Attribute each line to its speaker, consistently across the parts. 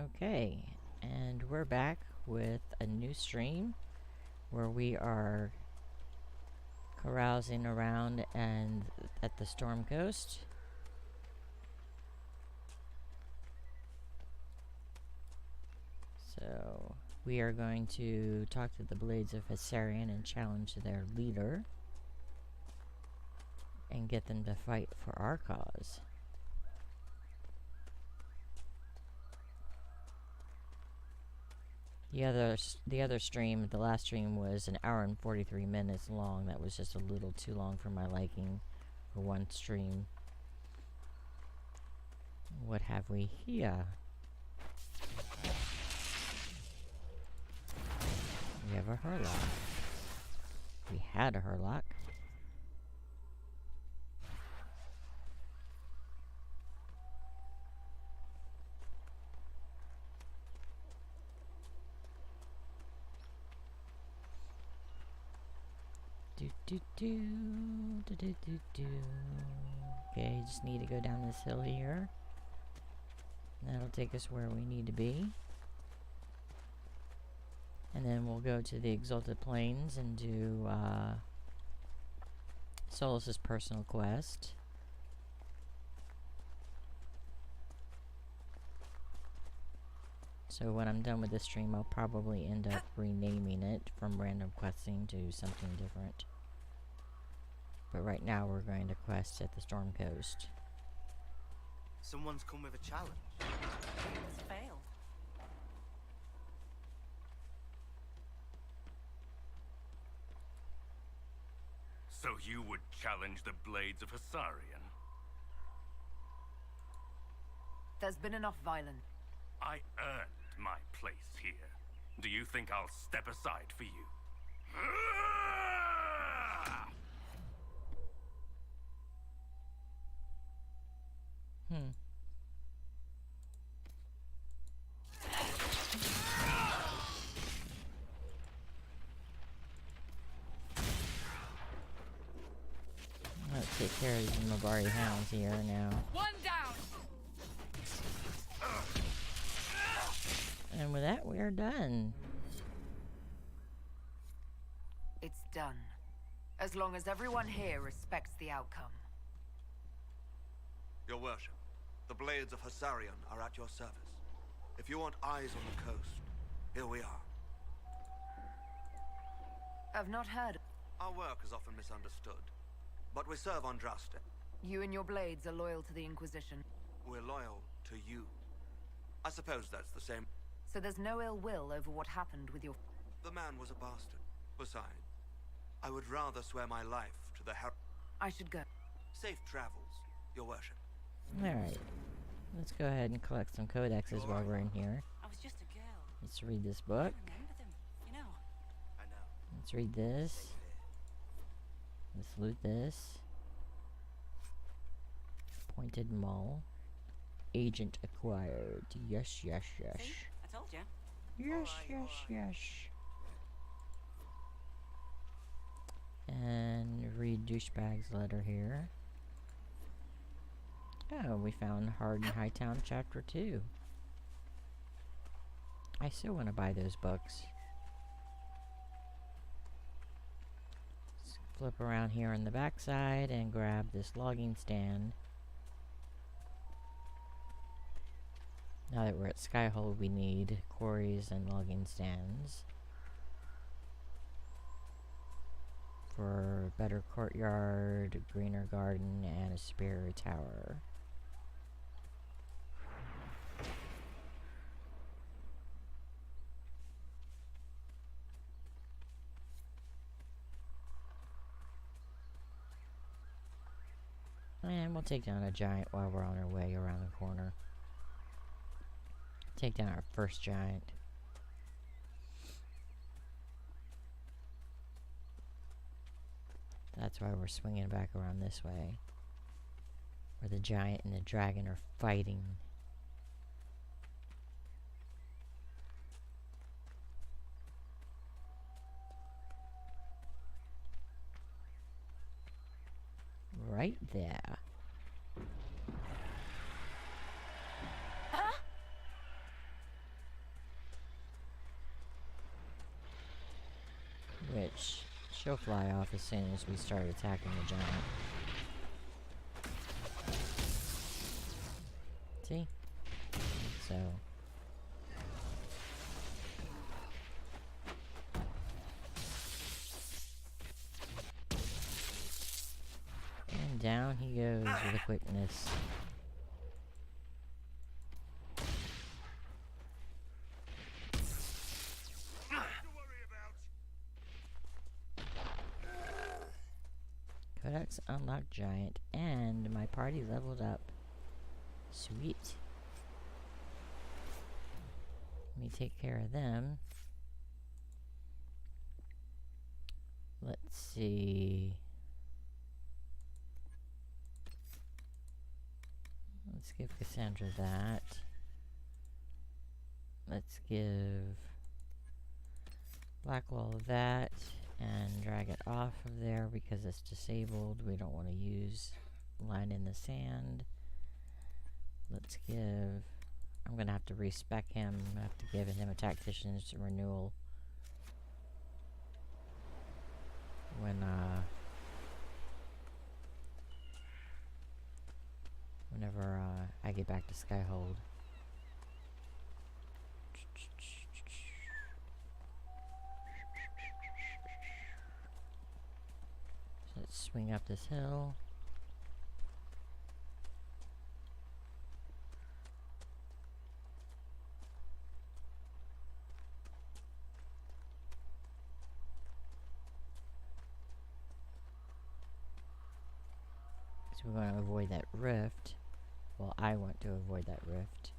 Speaker 1: Okay, and we're back with a new stream where we are carousing around and at the Storm Coast. So we are going to talk to the Blades of Hessarian and challenge their leader and get them to fight for our cause. The other stream, the last stream was an hour and 43 minutes long. That was just a little too long for my liking for one stream. What have we here? We have a Hurlock. We had a Hurlock. Okay, just need to go down this hill here. That'll take us where we need to be. And then we'll go to the Exalted Plains and do Solus's personal quest. So when I'm done with this stream, I'll probably end up renaming it from random questing to something different. But right now we're going to quest at the Storm Coast.
Speaker 2: Someone's come with a challenge.
Speaker 3: It's failed.
Speaker 4: So you would challenge the Blades of Hessarian?
Speaker 3: There's been enough violence.
Speaker 4: I earned my place here. Do you think I'll step aside for you?
Speaker 1: Let's take care of these Mabari hounds here now.
Speaker 3: One down!
Speaker 1: And with that, we are done.
Speaker 3: It's done. As long as everyone here respects the outcome.
Speaker 5: Your worship, the Blades of Hessarian are at your service. If you want eyes on the coast, here we are.
Speaker 3: I've not heard.
Speaker 5: Our work is often misunderstood, but we serve Andraste.
Speaker 3: You and your blades are loyal to the Inquisition.
Speaker 5: We're loyal to you. I suppose that's the same.
Speaker 3: So there's no ill will over what happened with your...
Speaker 5: The man was a bastard. Besides, I would rather swear my life to the
Speaker 3: I should go.
Speaker 5: Safe travels, your worship.
Speaker 1: Alright. Let's go ahead and collect some codexes while we're in here.
Speaker 3: I was just a girl.
Speaker 1: Let's read this book.
Speaker 3: I remember them, you know.
Speaker 5: I know.
Speaker 1: Let's read this. Let's loot this. Pointed Maul. Agent acquired. Yes, yes, yes.
Speaker 3: See? I told you.
Speaker 1: Yes, yes, yes. And read Douchebag's letter here. Oh, we found Hardened Hightown Chapter 2. I still want to buy those books. Let's flip around here on the backside and grab this logging stand. Now that we're at Skyhold, we need quarries and logging stands for a better courtyard, a greener garden, and a superior tower. And we'll take down a giant while we're on our way around the corner. Take down our first giant. That's why we're swinging back around this way. Where the giant and the dragon are fighting. Right there. She'll fly off as soon as we start attacking the giant. See? So... and down he goes with a quickness. Codex unlocked giant, and my party leveled up. Sweet. Let me take care of them. Let's see. Let's give Cassandra that. Let's give Blackwall that. And drag it off of there because it's disabled. We don't want to use line in the sand. Let's give... I'm going to have to respec him. I have to give him a tactician's renewal. Whenever I get back to Skyhold. Let's swing up this hill. So we want to avoid that rift. Well, I want to avoid that rift.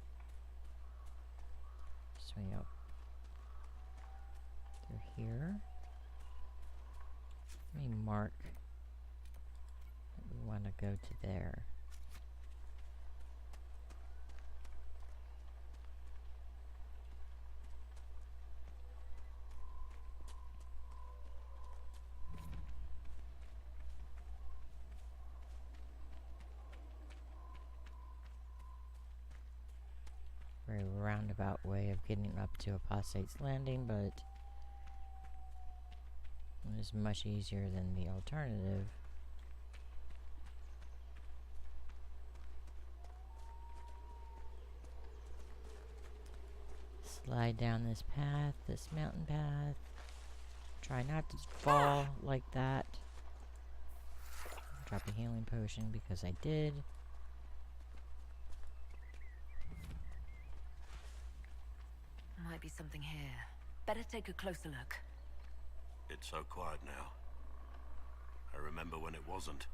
Speaker 1: Swing up through here. Let me mark. We want to go to there. Very roundabout way of getting up to Apostate's Landing, but it was much easier than the alternative. Slide down this path, this mountain path. Try not to fall like that. Drop a healing potion because I did.
Speaker 3: Might be something here. Better take a closer look.
Speaker 6: It's so quiet now. I remember when it wasn't.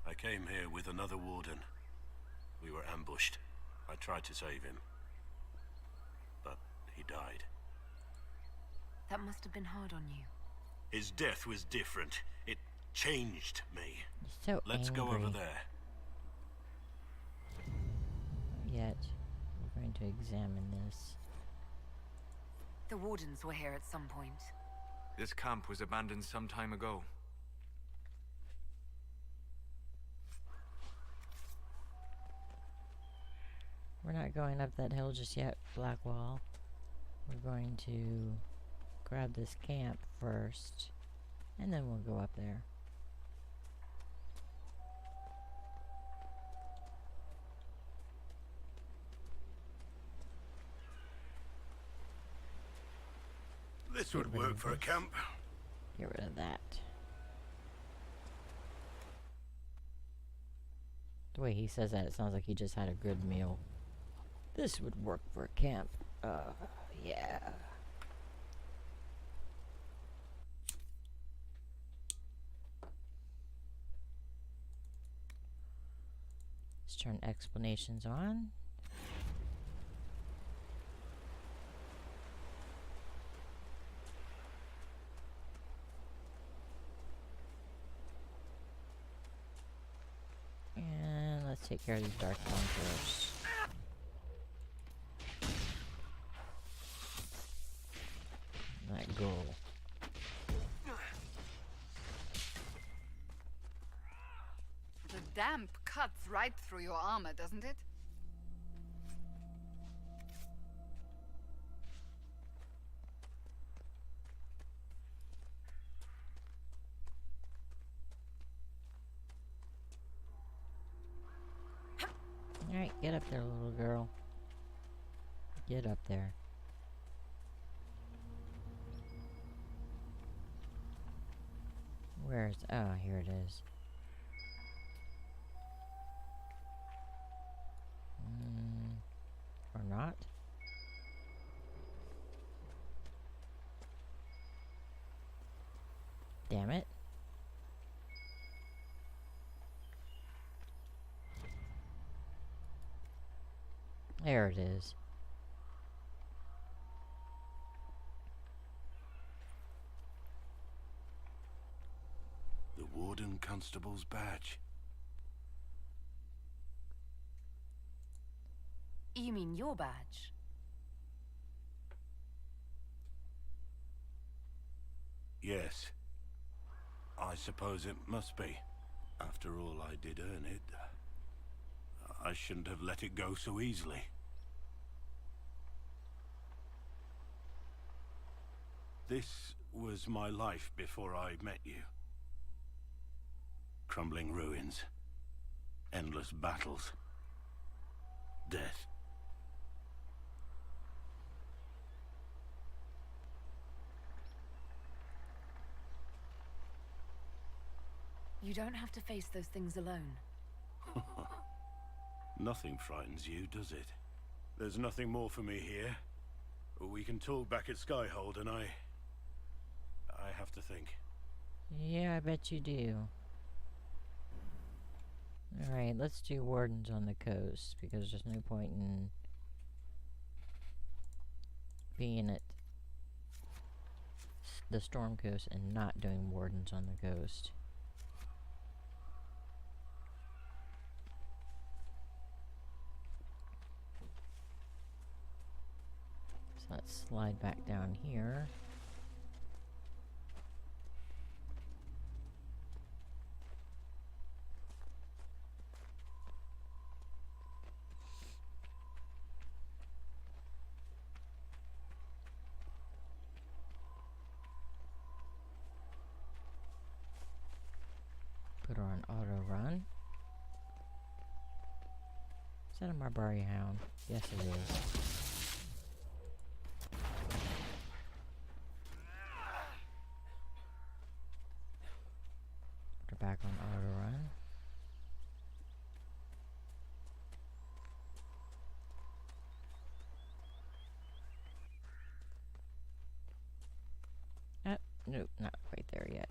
Speaker 6: I came here with another warden. We were ambushed. I tried to save him. But he died.
Speaker 3: That must have been hard on you.
Speaker 6: His death was different. It changed me.
Speaker 1: So
Speaker 6: Let's
Speaker 1: angry.
Speaker 6: go over there.
Speaker 1: Not yet. We're going to examine this.
Speaker 3: The Wardens were here at some point.
Speaker 7: This camp was abandoned some time ago.
Speaker 1: We're not going up that hill just yet, Blackwall. We're going to grab this camp first, and then we'll go up there.
Speaker 6: This would work for a camp.
Speaker 1: Get rid of that. The way he says that, it sounds like he just had a good meal. This would work for a camp. Yeah. Let's turn explanations on. And let's take care of these Dark Ones first. That ghoul.
Speaker 8: The damp cuts right through your armor, doesn't it?
Speaker 1: Get up there, little girl. Get up there. Where's... Oh, here it is. Or not? Damn it. There it is.
Speaker 6: The Warden Constable's badge.
Speaker 3: You mean your badge?
Speaker 6: Yes. I suppose it must be. After all, I did earn it. I shouldn't have let it go so easily. This was my life before I met you. Crumbling ruins. Endless battles. Death.
Speaker 3: You don't have to face those things alone.
Speaker 6: Nothing frightens you, does it? There's nothing more for me here. We can talk back at Skyhold, and I have to think.
Speaker 1: Yeah, I bet you do. Alright, let's do Wardens on the coast, because there's no point in being at the Storm Coast and not doing Wardens on the coast. So let's slide back down here. Put her on auto run. Is that a Marbury Hound? Yes, it is. Put her back on auto run. Nope, not quite there yet.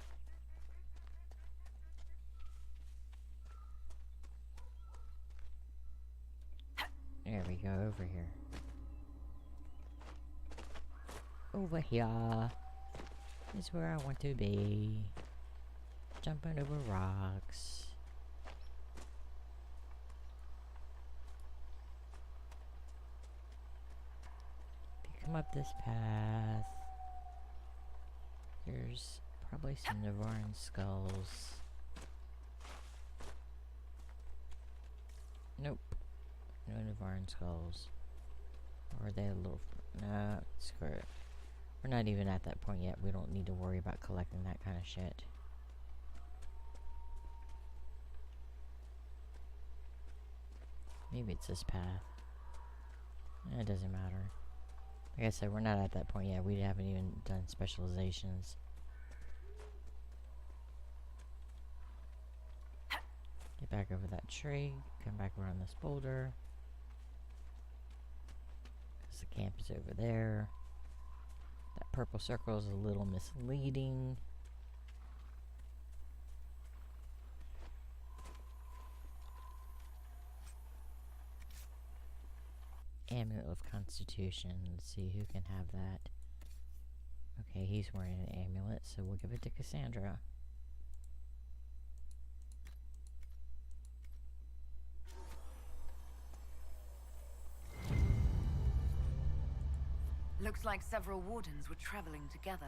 Speaker 1: There we go, over here. Over here is where I want to be. Jumping over rocks. If you come up this path, there's probably some Navarran skulls. Nope. No Navarran skulls. Or are they a little... Nah, screw it. We're not even at that point yet. We don't need to worry about collecting that kind of shit. Maybe it's this path. It doesn't matter. Like I said, we're not at that point yet. We haven't even done specializations. Get back over that tree. Come back around this boulder. Because the camp is over there. That purple circle is a little misleading. Amulet of Constitution. Let's see who can have that. Okay, he's wearing an amulet, so we'll give it to Cassandra.
Speaker 3: Looks like several wardens were traveling together.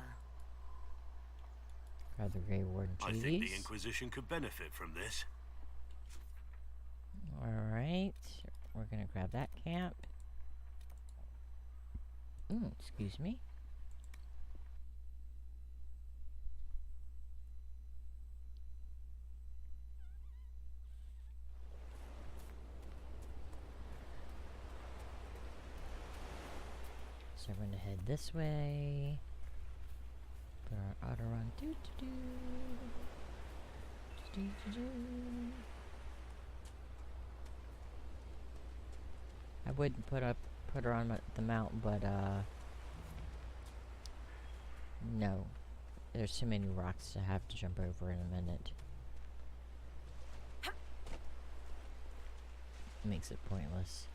Speaker 1: Grab the Grey Warden
Speaker 6: I
Speaker 1: treaties.
Speaker 6: think the Inquisition could benefit from this.
Speaker 1: Alright, we're gonna grab that camp. Ooh, excuse me. So we're gonna head this way. Put our auto on. I wouldn't put her on the mount, but no. There's too many rocks to have to jump over in a minute. Makes it pointless.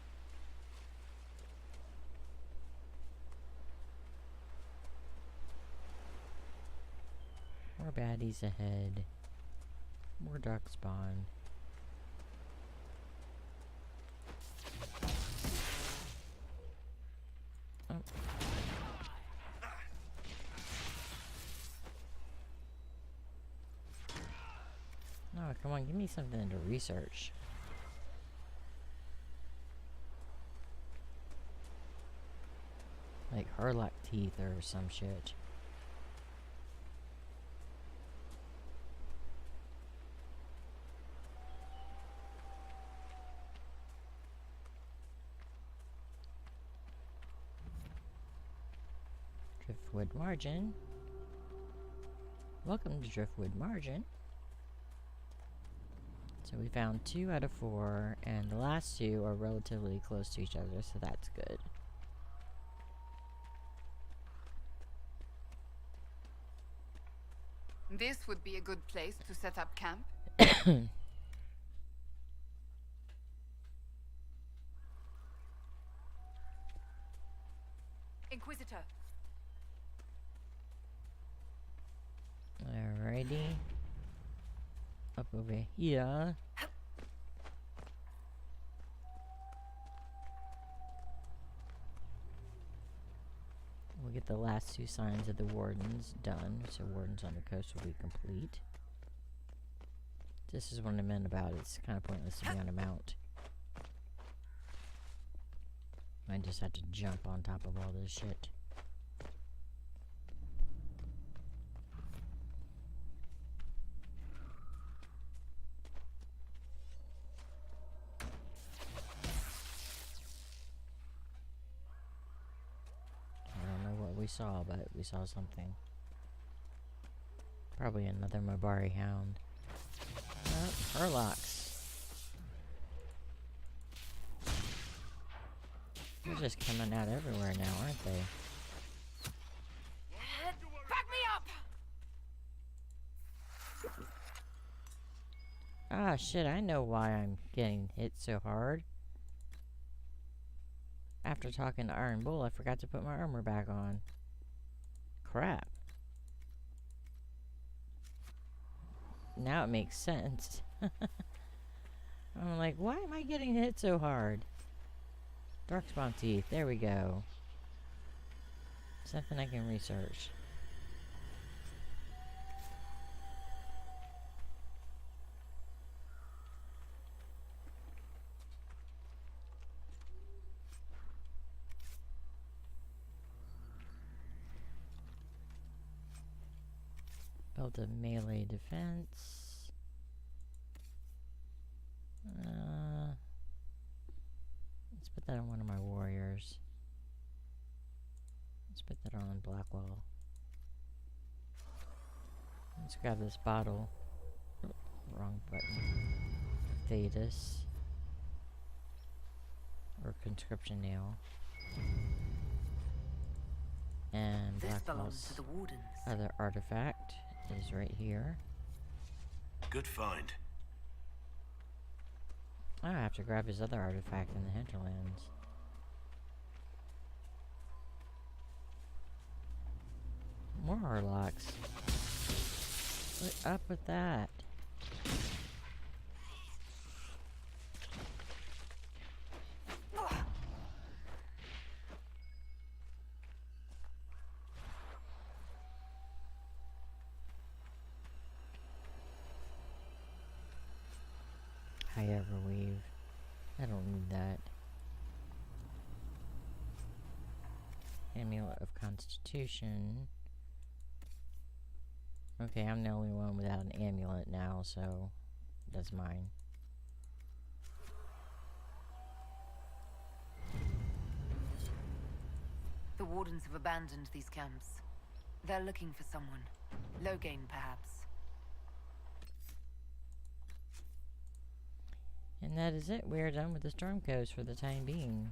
Speaker 1: More baddies ahead. More dark spawn. Oh. No, come on, give me something to research. Like Hurlock teeth or some shit. Driftwood Margin. Welcome to Driftwood Margin. So we found 2 out of 4, and the last 2 are relatively close to each other, so that's good.
Speaker 8: This would be a good place to set up camp.
Speaker 3: Inquisitor.
Speaker 1: Alrighty. Up over here. We'll get the last 2 signs of the Wardens done, so Wardens on the Coast will be complete. This is what I meant about it's kind of pointless to be on a mount. I just had to jump on top of all this shit. We saw, but we saw something. Probably another Mabari hound. Hurlocks. They're just coming out everywhere now, aren't they?
Speaker 3: Back me up!
Speaker 1: Ah, shit, I know why I'm getting hit so hard. After talking to Iron Bull, I forgot to put my armor back on. Crap. Now it makes sense. I'm like, why am I getting hit so hard? Darkspawn teeth, there we go. Something I can research. Build a melee defense. Let's put that on one of my warriors. Let's put that on Blackwall. Let's grab this bottle. Oh, wrong button. Thetis. Or conscription nail. And
Speaker 3: This belongs
Speaker 1: Blackwall's
Speaker 3: to the Wardens.
Speaker 1: other artifact is right here.
Speaker 6: Good find.
Speaker 1: I have to grab his other artifact in the hinterlands. More Harlocks. What's up with that? I ever weave. I don't need that. Amulet of Constitution. Okay, I'm the only one without an amulet now, so that's mine.
Speaker 3: The Wardens have abandoned these camps. They're looking for someone. Loghain, perhaps.
Speaker 1: And that is it. We are done with the Storm Coast for the time being.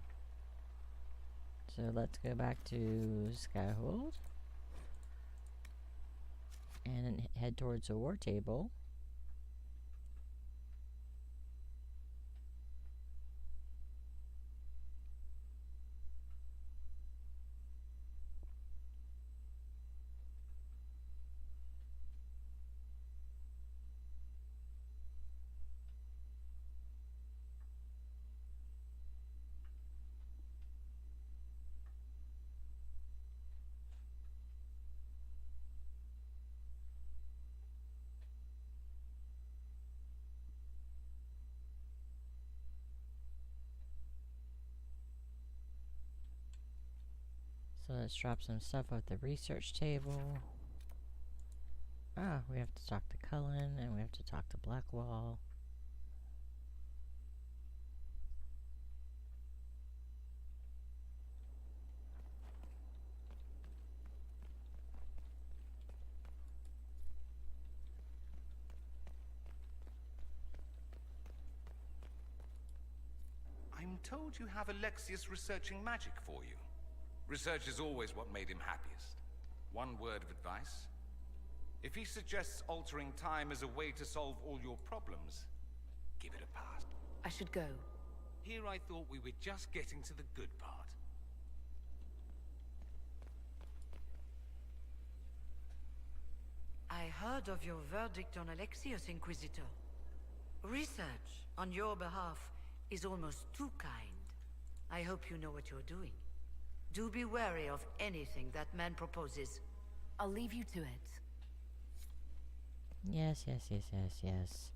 Speaker 1: So let's go back to Skyhold. And head towards the war table. So let's drop some stuff off the research table. Ah, we have to talk to Cullen, and we have to talk to Blackwall.
Speaker 9: I'm told you have Alexius researching magic for you. Research is always what made him happiest. One word of advice. If he suggests altering time as a way to solve all your problems, give it a pass.
Speaker 3: I should go.
Speaker 9: Here I thought we were just getting to the good part.
Speaker 10: I heard of your verdict on Alexius, Inquisitor. Research on your behalf is almost too kind. I hope you know what you're doing. Do be wary of anything that man proposes.
Speaker 3: I'll leave you to it.
Speaker 1: Yes, yes, yes, yes, yes.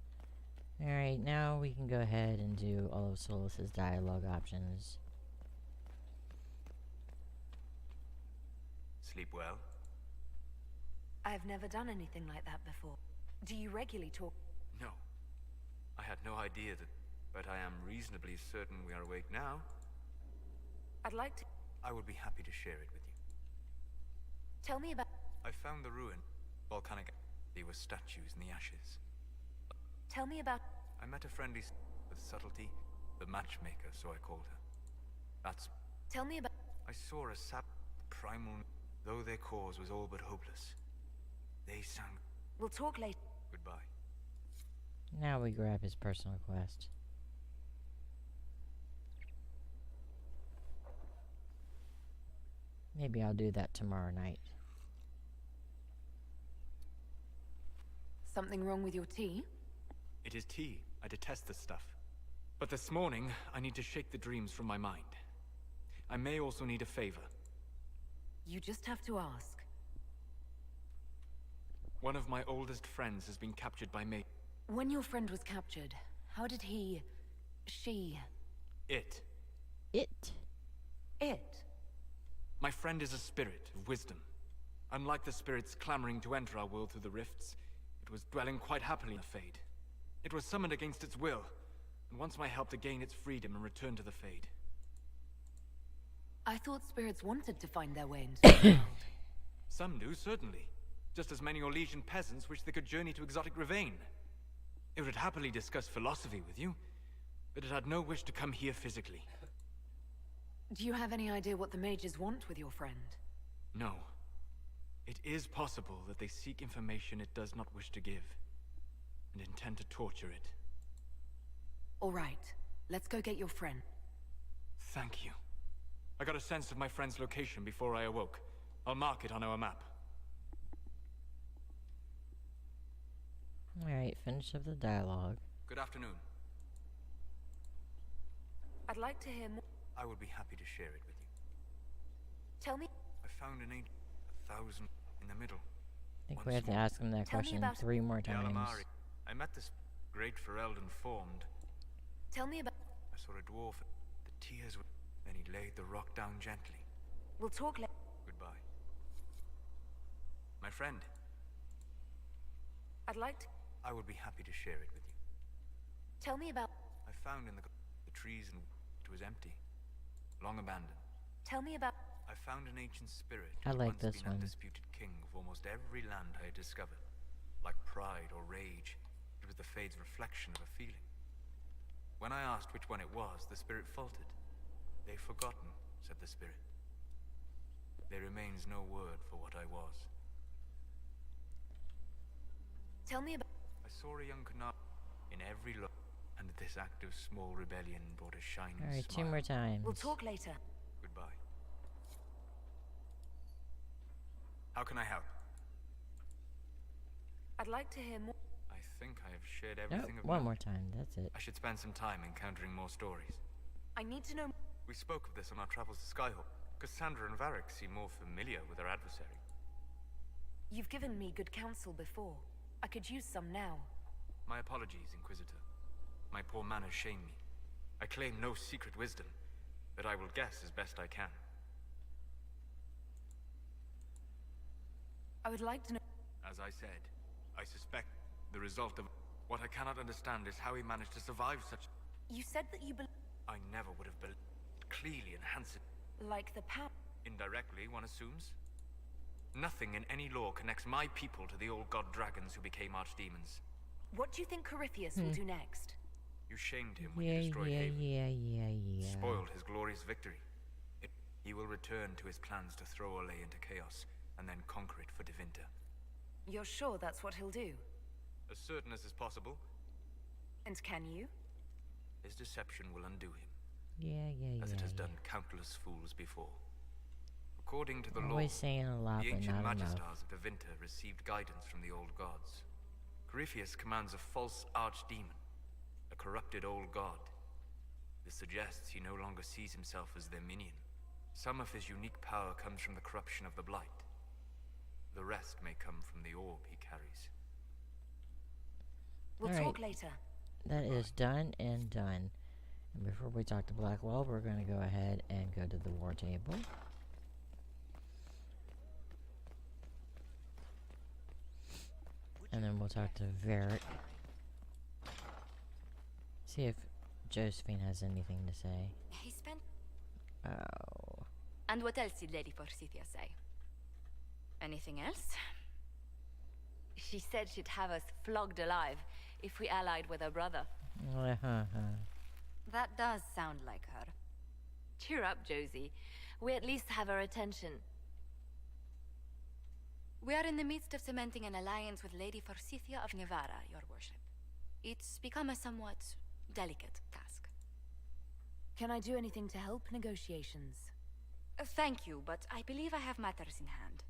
Speaker 1: Alright, now we can go ahead and do all of Solas's dialogue options.
Speaker 7: Sleep well?
Speaker 3: I've never done anything like that before. Do you regularly talk?
Speaker 7: No. I had no idea that, but I am reasonably certain we are awake now.
Speaker 3: I'd like to...
Speaker 7: I would be happy to share it with you.
Speaker 3: Tell me about...
Speaker 7: I found the ruin. Volcanic. There were statues in the ashes.
Speaker 3: Tell me about...
Speaker 7: I met a friendly with subtlety. The matchmaker, so I called her. That's...
Speaker 3: Tell me about...
Speaker 7: I saw a sap primal... Though their cause was all but hopeless. They sang...
Speaker 3: We'll talk later.
Speaker 7: Goodbye.
Speaker 1: Now we grab his personal quest. Maybe I'll do that tomorrow night.
Speaker 3: Something wrong with your tea?
Speaker 7: It is tea. I detest this stuff. But this morning, I need to shake the dreams from my mind. I may also need a favor.
Speaker 3: You just have to ask.
Speaker 7: One of my oldest friends has been captured by me.
Speaker 3: When your friend was captured, how did he... she...
Speaker 7: It.
Speaker 1: It?
Speaker 7: My friend is a spirit of wisdom. Unlike the spirits clamoring to enter our world through the rifts, it was dwelling quite happily in the Fade. It was summoned against its will, and wants my help to gain its freedom and return to the Fade.
Speaker 3: I thought spirits wanted to find their way into the world.
Speaker 7: Some do, certainly. Just as many Orlesian peasants wish they could journey to exotic Ravane. It would happily discuss philosophy with you, but it had no wish to come here physically.
Speaker 3: Do you have any idea what the mages want with your friend?
Speaker 7: No. It is possible that they seek information it does not wish to give, and intend to torture it.
Speaker 3: All right. Let's go get your friend.
Speaker 7: Thank you. I got a sense of my friend's location before I awoke. I'll mark it on our map.
Speaker 1: Alright, finish of the dialogue.
Speaker 7: Good afternoon.
Speaker 3: I'd like to hear more.
Speaker 7: I would be happy to share it with you.
Speaker 3: Tell me...
Speaker 7: I found an 1,000 in the middle.
Speaker 1: I think
Speaker 7: Once
Speaker 1: we have to
Speaker 7: more.
Speaker 1: ask him that
Speaker 3: Tell me
Speaker 1: question
Speaker 3: about
Speaker 1: 3 more
Speaker 7: The
Speaker 1: times.
Speaker 7: Alamari. I met this great Ferelden formed.
Speaker 3: Tell me about...
Speaker 7: I saw a dwarf. The tears were... Then he laid the rock down gently.
Speaker 3: We'll talk later.
Speaker 7: Goodbye. My friend.
Speaker 3: I'd like to...
Speaker 7: I would be happy to share it with you.
Speaker 3: Tell me about...
Speaker 7: I found in the trees and it was empty. Long abandoned.
Speaker 3: Tell me about...
Speaker 7: I found an ancient spirit
Speaker 1: I
Speaker 7: who'd
Speaker 1: like
Speaker 7: once
Speaker 1: this
Speaker 7: been
Speaker 1: one.
Speaker 7: undisputed king of almost every land I had discovered. Like pride or rage, it was the Fade's reflection of a feeling. When I asked which one it was, the spirit faltered. "They've forgotten," said the spirit. "There remains no word for what I was."
Speaker 3: Tell me about...
Speaker 7: I saw a young Kanar in every look, and this act of small rebellion brought a shining
Speaker 1: Alright, 2
Speaker 7: smile.
Speaker 1: more times.
Speaker 3: We'll talk later.
Speaker 7: Goodbye. How can I help?
Speaker 3: I'd like to hear more.
Speaker 7: I think I have shared
Speaker 1: Nope,
Speaker 7: everything of
Speaker 1: one
Speaker 7: note.
Speaker 1: more time, that's it.
Speaker 7: I should spend some time encountering more stories.
Speaker 3: I need to know...
Speaker 7: We spoke of this on our travels to Skyhook. Cassandra and Varric seem more familiar with their adversary.
Speaker 3: You've given me good counsel before. I could use some now.
Speaker 7: My apologies, Inquisitor. My poor manners shame me. I claim no secret wisdom, but I will guess as best I can.
Speaker 3: I would like to know...
Speaker 7: As I said, I suspect the result of... What I cannot understand is how he managed to survive such...
Speaker 3: You said that you
Speaker 7: I never would have believed. Clearly enhance it.
Speaker 3: like the power...
Speaker 7: Indirectly, one assumes. Nothing in any law connects my people to the old god dragons who became archdemons.
Speaker 3: What do you think Corypheus will do next?
Speaker 7: You shamed him when
Speaker 1: Yeah,
Speaker 7: you destroyed Haven.
Speaker 1: yeah.
Speaker 7: Spoiled his glorious victory. He will return to his plans to throw Orlais into chaos, and then conquer it for Devinter.
Speaker 3: You're sure that's what he'll do?
Speaker 7: As certain as is possible,
Speaker 3: And can you?
Speaker 7: his deception will undo him,
Speaker 1: Yeah.
Speaker 7: as it has done countless fools before. According to the law,
Speaker 1: Always saying a lot,
Speaker 7: the
Speaker 1: but
Speaker 7: ancient
Speaker 1: not enough.
Speaker 7: magistars of Devinter received guidance from the old gods. Corypheus commands a false archdemon, a corrupted old god. This suggests he no longer sees himself as their minion. Some of his unique power comes from the corruption of the Blight. The rest may come from the orb he carries.
Speaker 3: We'll
Speaker 1: All right.
Speaker 3: talk later.
Speaker 1: That is done and done. And before we talk to Blackwell, we're going to go ahead and go to the war table. And then we'll talk to Varric. See if Josephine has anything to say.
Speaker 11: He spent...
Speaker 1: Oh.
Speaker 11: And what else did Lady Forsythia say? Anything else? She said she'd have us flogged alive if we allied with her brother. That does sound like her. Cheer up, Josie. We at least have her attention. We are in the midst of cementing an alliance with Lady Forsythia of Nevada, your worship. It's become a somewhat delicate task.
Speaker 3: Can I do anything to help negotiations?
Speaker 11: Thank you, but I believe I have matters in hand.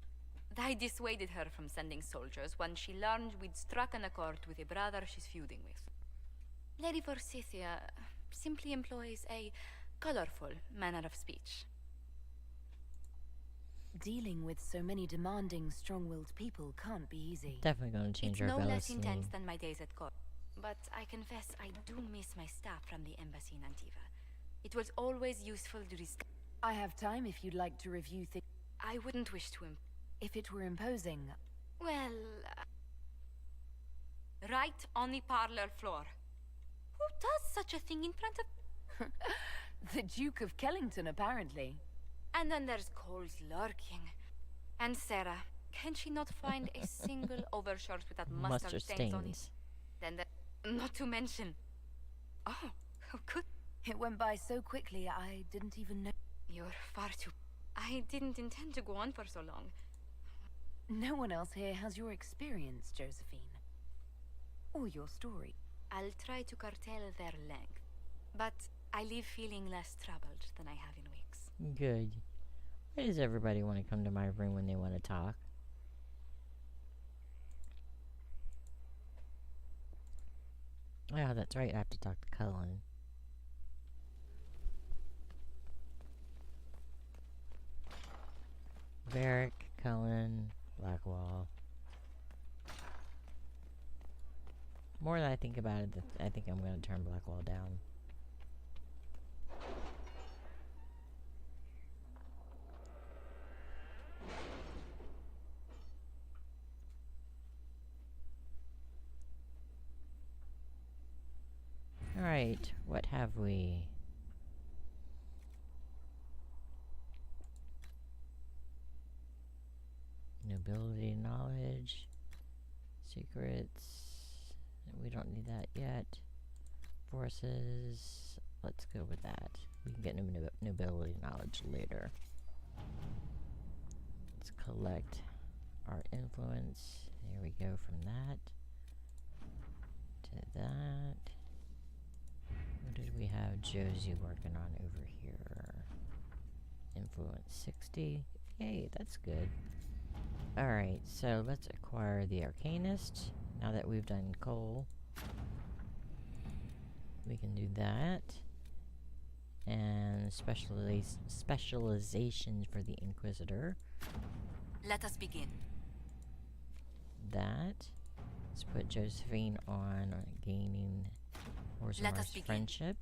Speaker 11: I dissuaded her from sending soldiers when she learned we'd struck an accord with a brother she's feuding with. Lady Forsythia simply employs a colorful manner of speech.
Speaker 3: Dealing with so many demanding, strong-willed people can't be easy.
Speaker 1: Definitely going to change
Speaker 11: It's
Speaker 1: our
Speaker 11: no
Speaker 1: Bella's
Speaker 11: less intense
Speaker 1: name.
Speaker 11: than my days at court. But I confess I do miss my staff from the embassy in Antiva. It was always useful to discuss.
Speaker 3: I have time if you'd like to review things.
Speaker 11: I wouldn't wish to
Speaker 3: If it were imposing...
Speaker 11: Well... right on the parlor floor. Who does such a thing in front of...
Speaker 3: The Duke of Kellington, apparently.
Speaker 11: And then there's Cole's lurking. And Sarah. Can she not find a single overshirt without mustard stains on it? Then not to mention... Oh, good.
Speaker 3: It went by so quickly, I didn't even know.
Speaker 11: You're far too... I didn't intend to go on for so long.
Speaker 3: No one else here has your experience, Josephine. Or your story.
Speaker 11: I'll try to curtail their length. But I leave feeling less troubled than I have in weeks.
Speaker 1: Good. Why does everybody want to come to my room when they want to talk? Oh, that's right. I have to talk to Cullen. Varric, Cullen, Blackwall. More than I think about it, I think I'm going to turn Blackwall down. Alright, what have we? Nobility knowledge. Secrets. We don't need that yet. Forces. Let's go with that. We can get nobility knowledge later. Let's collect our influence. There we go from that to that. What did we have Josie working on over here? Influence 60. Yay, that's good. Alright, so let's acquire the Arcanist. Now that we've done Cole, we can do that. And specialization for the Inquisitor.
Speaker 11: Let us begin.
Speaker 1: That. Let's put Josephine on gaining Orzammar's friendship.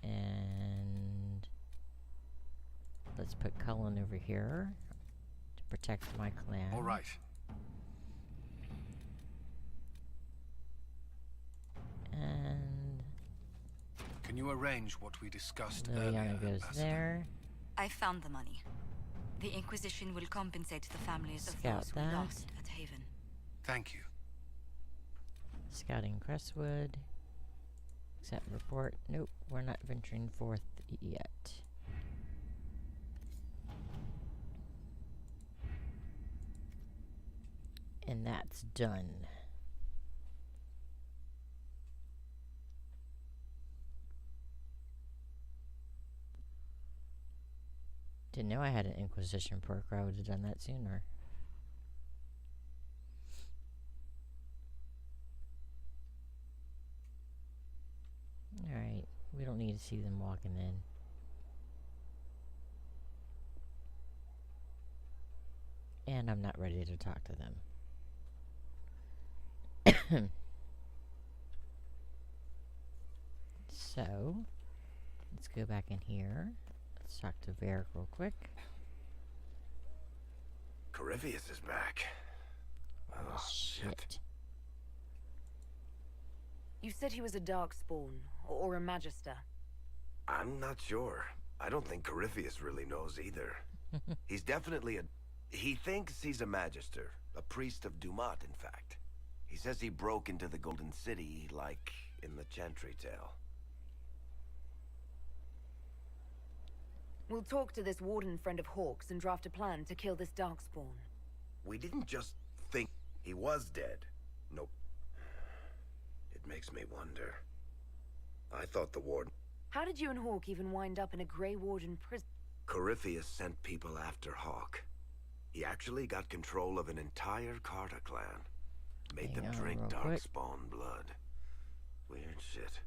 Speaker 1: And let's put Cullen over here to protect my clan.
Speaker 12: All right.
Speaker 1: And
Speaker 12: can you arrange what we discussed
Speaker 1: Liliana
Speaker 12: earlier,
Speaker 1: goes
Speaker 12: Ambassador?
Speaker 1: there.
Speaker 11: I found the money. The Inquisition will compensate the families of
Speaker 1: Scout
Speaker 11: those
Speaker 1: that.
Speaker 11: we lost at Haven.
Speaker 12: Thank you.
Speaker 1: Scouting Crestwood. Accept report. Nope, we're not venturing forth yet. And that's done. Didn't know I had an Inquisition perk, or I would have done that sooner. Alright, we don't need to see them walking in. And I'm not ready to talk to them. So, let's go back in here. Let's talk to Varric real quick.
Speaker 13: Corypheus is back. Oh, shit.
Speaker 3: You said he was a Darkspawn, or a Magister.
Speaker 13: I'm not sure. I don't think Corypheus really knows either. He's definitely a... He thinks he's a Magister. A priest of Dumat, in fact. He says he broke into the Golden City, like in the Chantry tale.
Speaker 3: We'll talk to this warden friend of Hawke's and draft a plan to kill this Darkspawn.
Speaker 13: We didn't just think he was dead. Nope. It makes me wonder. I thought the warden...
Speaker 3: How did you and Hawke even wind up in a Grey Warden prison?
Speaker 13: Corypheus sent people after Hawke. He actually got control of an entire Carta clan. Made them drink Darkspawn blood. Weird shit.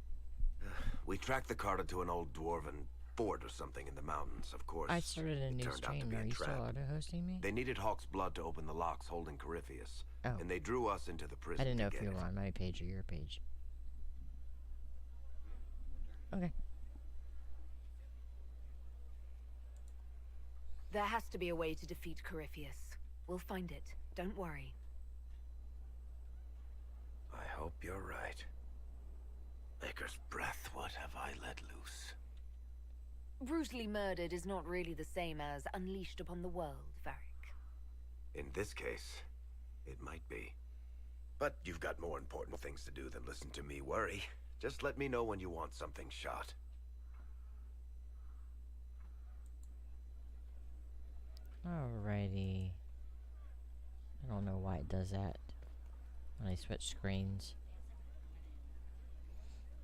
Speaker 13: We tracked the Carta to an old dwarven fort or something in the mountains, of course.
Speaker 1: I started a new stream. Are you still auto-hosting me?
Speaker 13: They needed Hawke's blood to open the locks holding Corypheus.
Speaker 1: Oh.
Speaker 13: And they drew us into the prison.
Speaker 1: I didn't know
Speaker 13: to
Speaker 1: if
Speaker 13: get
Speaker 1: you were
Speaker 13: it.
Speaker 1: on my page or your page. Okay.
Speaker 3: There has to be a way to defeat Corypheus. We'll find it. Don't worry.
Speaker 13: I hope you're right. Maker's breath, what have I let loose?
Speaker 3: Brutally murdered is not really the same as unleashed upon the world, Varric.
Speaker 13: In this case, it might be. But you've got more important things to do than listen to me worry. Just let me know when you want something shot.
Speaker 1: Alrighty. I don't know why it does that when I switch screens.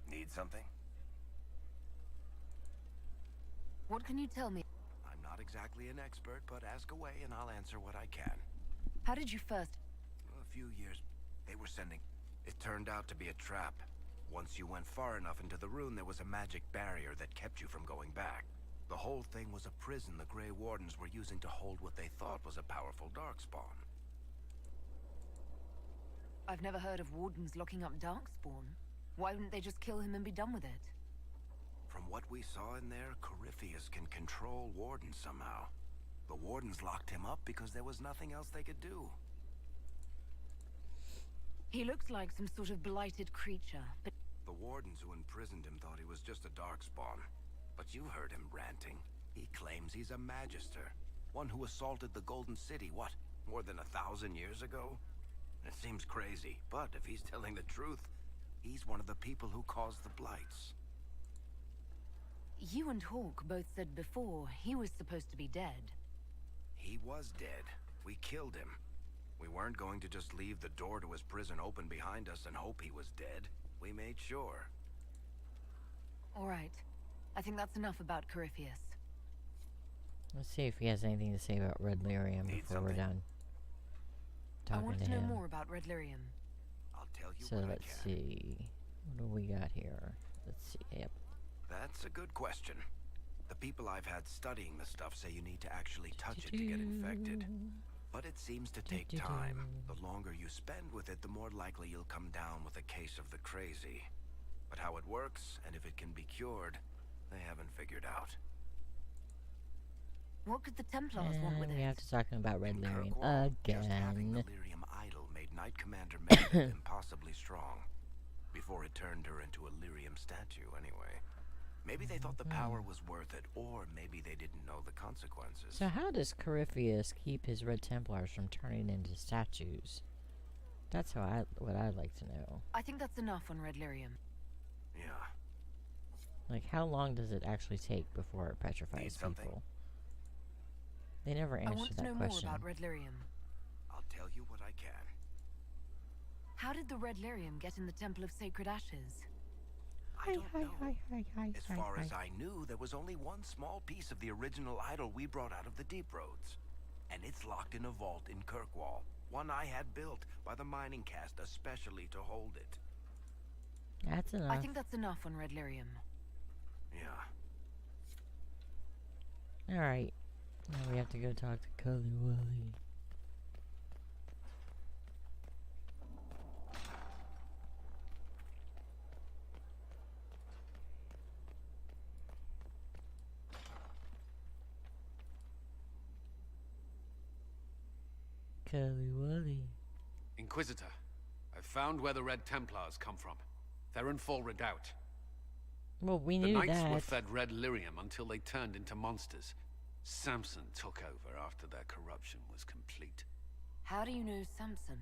Speaker 13: Need something?
Speaker 3: What can you tell me?
Speaker 13: I'm not exactly an expert, but ask away and I'll answer what I can.
Speaker 3: How did you first...
Speaker 13: A few years, they were sending... It turned out to be a trap. Once you went far enough into the rune, there was a magic barrier that kept you from going back. The whole thing was a prison the Grey Wardens were using to hold what they thought was a powerful Darkspawn.
Speaker 3: I've never heard of Wardens locking up Darkspawn. Why wouldn't they just kill him and be done with it?
Speaker 13: From what we saw in there, Corypheus can control Wardens somehow. The Wardens locked him up because there was nothing else they could do.
Speaker 3: He looks like some sort of blighted creature, but...
Speaker 13: The Wardens who imprisoned him thought he was just a Darkspawn. But you heard him ranting. He claims he's a Magister. One who assaulted the Golden City, what, more than 1,000 years ago? It seems crazy, but if he's telling the truth, he's one of the people who caused the blights.
Speaker 3: You and Hawk both said before he was supposed to be dead.
Speaker 13: He was dead. We killed him. We weren't going to just leave the door to his prison open behind us and hope he was dead. We made sure.
Speaker 3: All right. I think that's enough about Corypheus.
Speaker 1: Let's see if he has anything to say about Red Lyrium before we're done
Speaker 3: I
Speaker 1: talking
Speaker 3: want
Speaker 1: to
Speaker 3: to know
Speaker 1: him.
Speaker 3: more about Red Lyrium.
Speaker 13: I'll tell you
Speaker 1: So
Speaker 13: what
Speaker 1: let's
Speaker 13: I can.
Speaker 1: see. What do we got here? Let's see. Yep.
Speaker 13: That's a good question. The people I've had studying the stuff say you need to actually touch it to get infected. But it seems to take time. The longer you spend with it, the more likely you'll come down with a case of the crazy. But how it works, and if it can be cured, they haven't figured out.
Speaker 3: What could the Templars want with
Speaker 1: And we
Speaker 3: it?
Speaker 1: have to talk about Red Lyrium
Speaker 13: Just having the
Speaker 1: again.
Speaker 13: Lyrium idol made Knight Commander Meredith impossibly strong. Before it turned her into a Lyrium statue, anyway. Maybe they thought the power was worth it, or maybe they didn't know the consequences.
Speaker 1: So how does Corypheus keep his Red Templars from turning into statues? That's what I'd like to know.
Speaker 3: I think that's enough on Red Lyrium.
Speaker 13: Yeah.
Speaker 1: Like, how long does it actually take before it petrifies people? They never
Speaker 3: I want
Speaker 1: answered
Speaker 3: to
Speaker 1: that
Speaker 3: know
Speaker 1: question.
Speaker 3: more about Red Lyrium.
Speaker 13: I'll tell you what I can.
Speaker 3: How did the Red Lyrium get in the Temple of Sacred Ashes?
Speaker 13: I don't know. As far as I knew, there was only one small piece of the original idol we brought out of the Deep Roads. And it's locked in a vault in Kirkwall. One I had built by the mining cast especially to hold it.
Speaker 1: That's enough.
Speaker 3: I think that's enough on Red Lyrium.
Speaker 13: Yeah.
Speaker 1: Alright. Now we have to go talk to Cully Wally. Cully Wally.
Speaker 12: Inquisitor, I've found where the Red Templars come from. They're in Fall Redoubt.
Speaker 1: Well, we
Speaker 12: The
Speaker 1: knew
Speaker 12: Knights were
Speaker 1: that.
Speaker 12: fed red lyrium until they turned into monsters. Samson took over after their corruption was complete.
Speaker 3: How do you know Samson?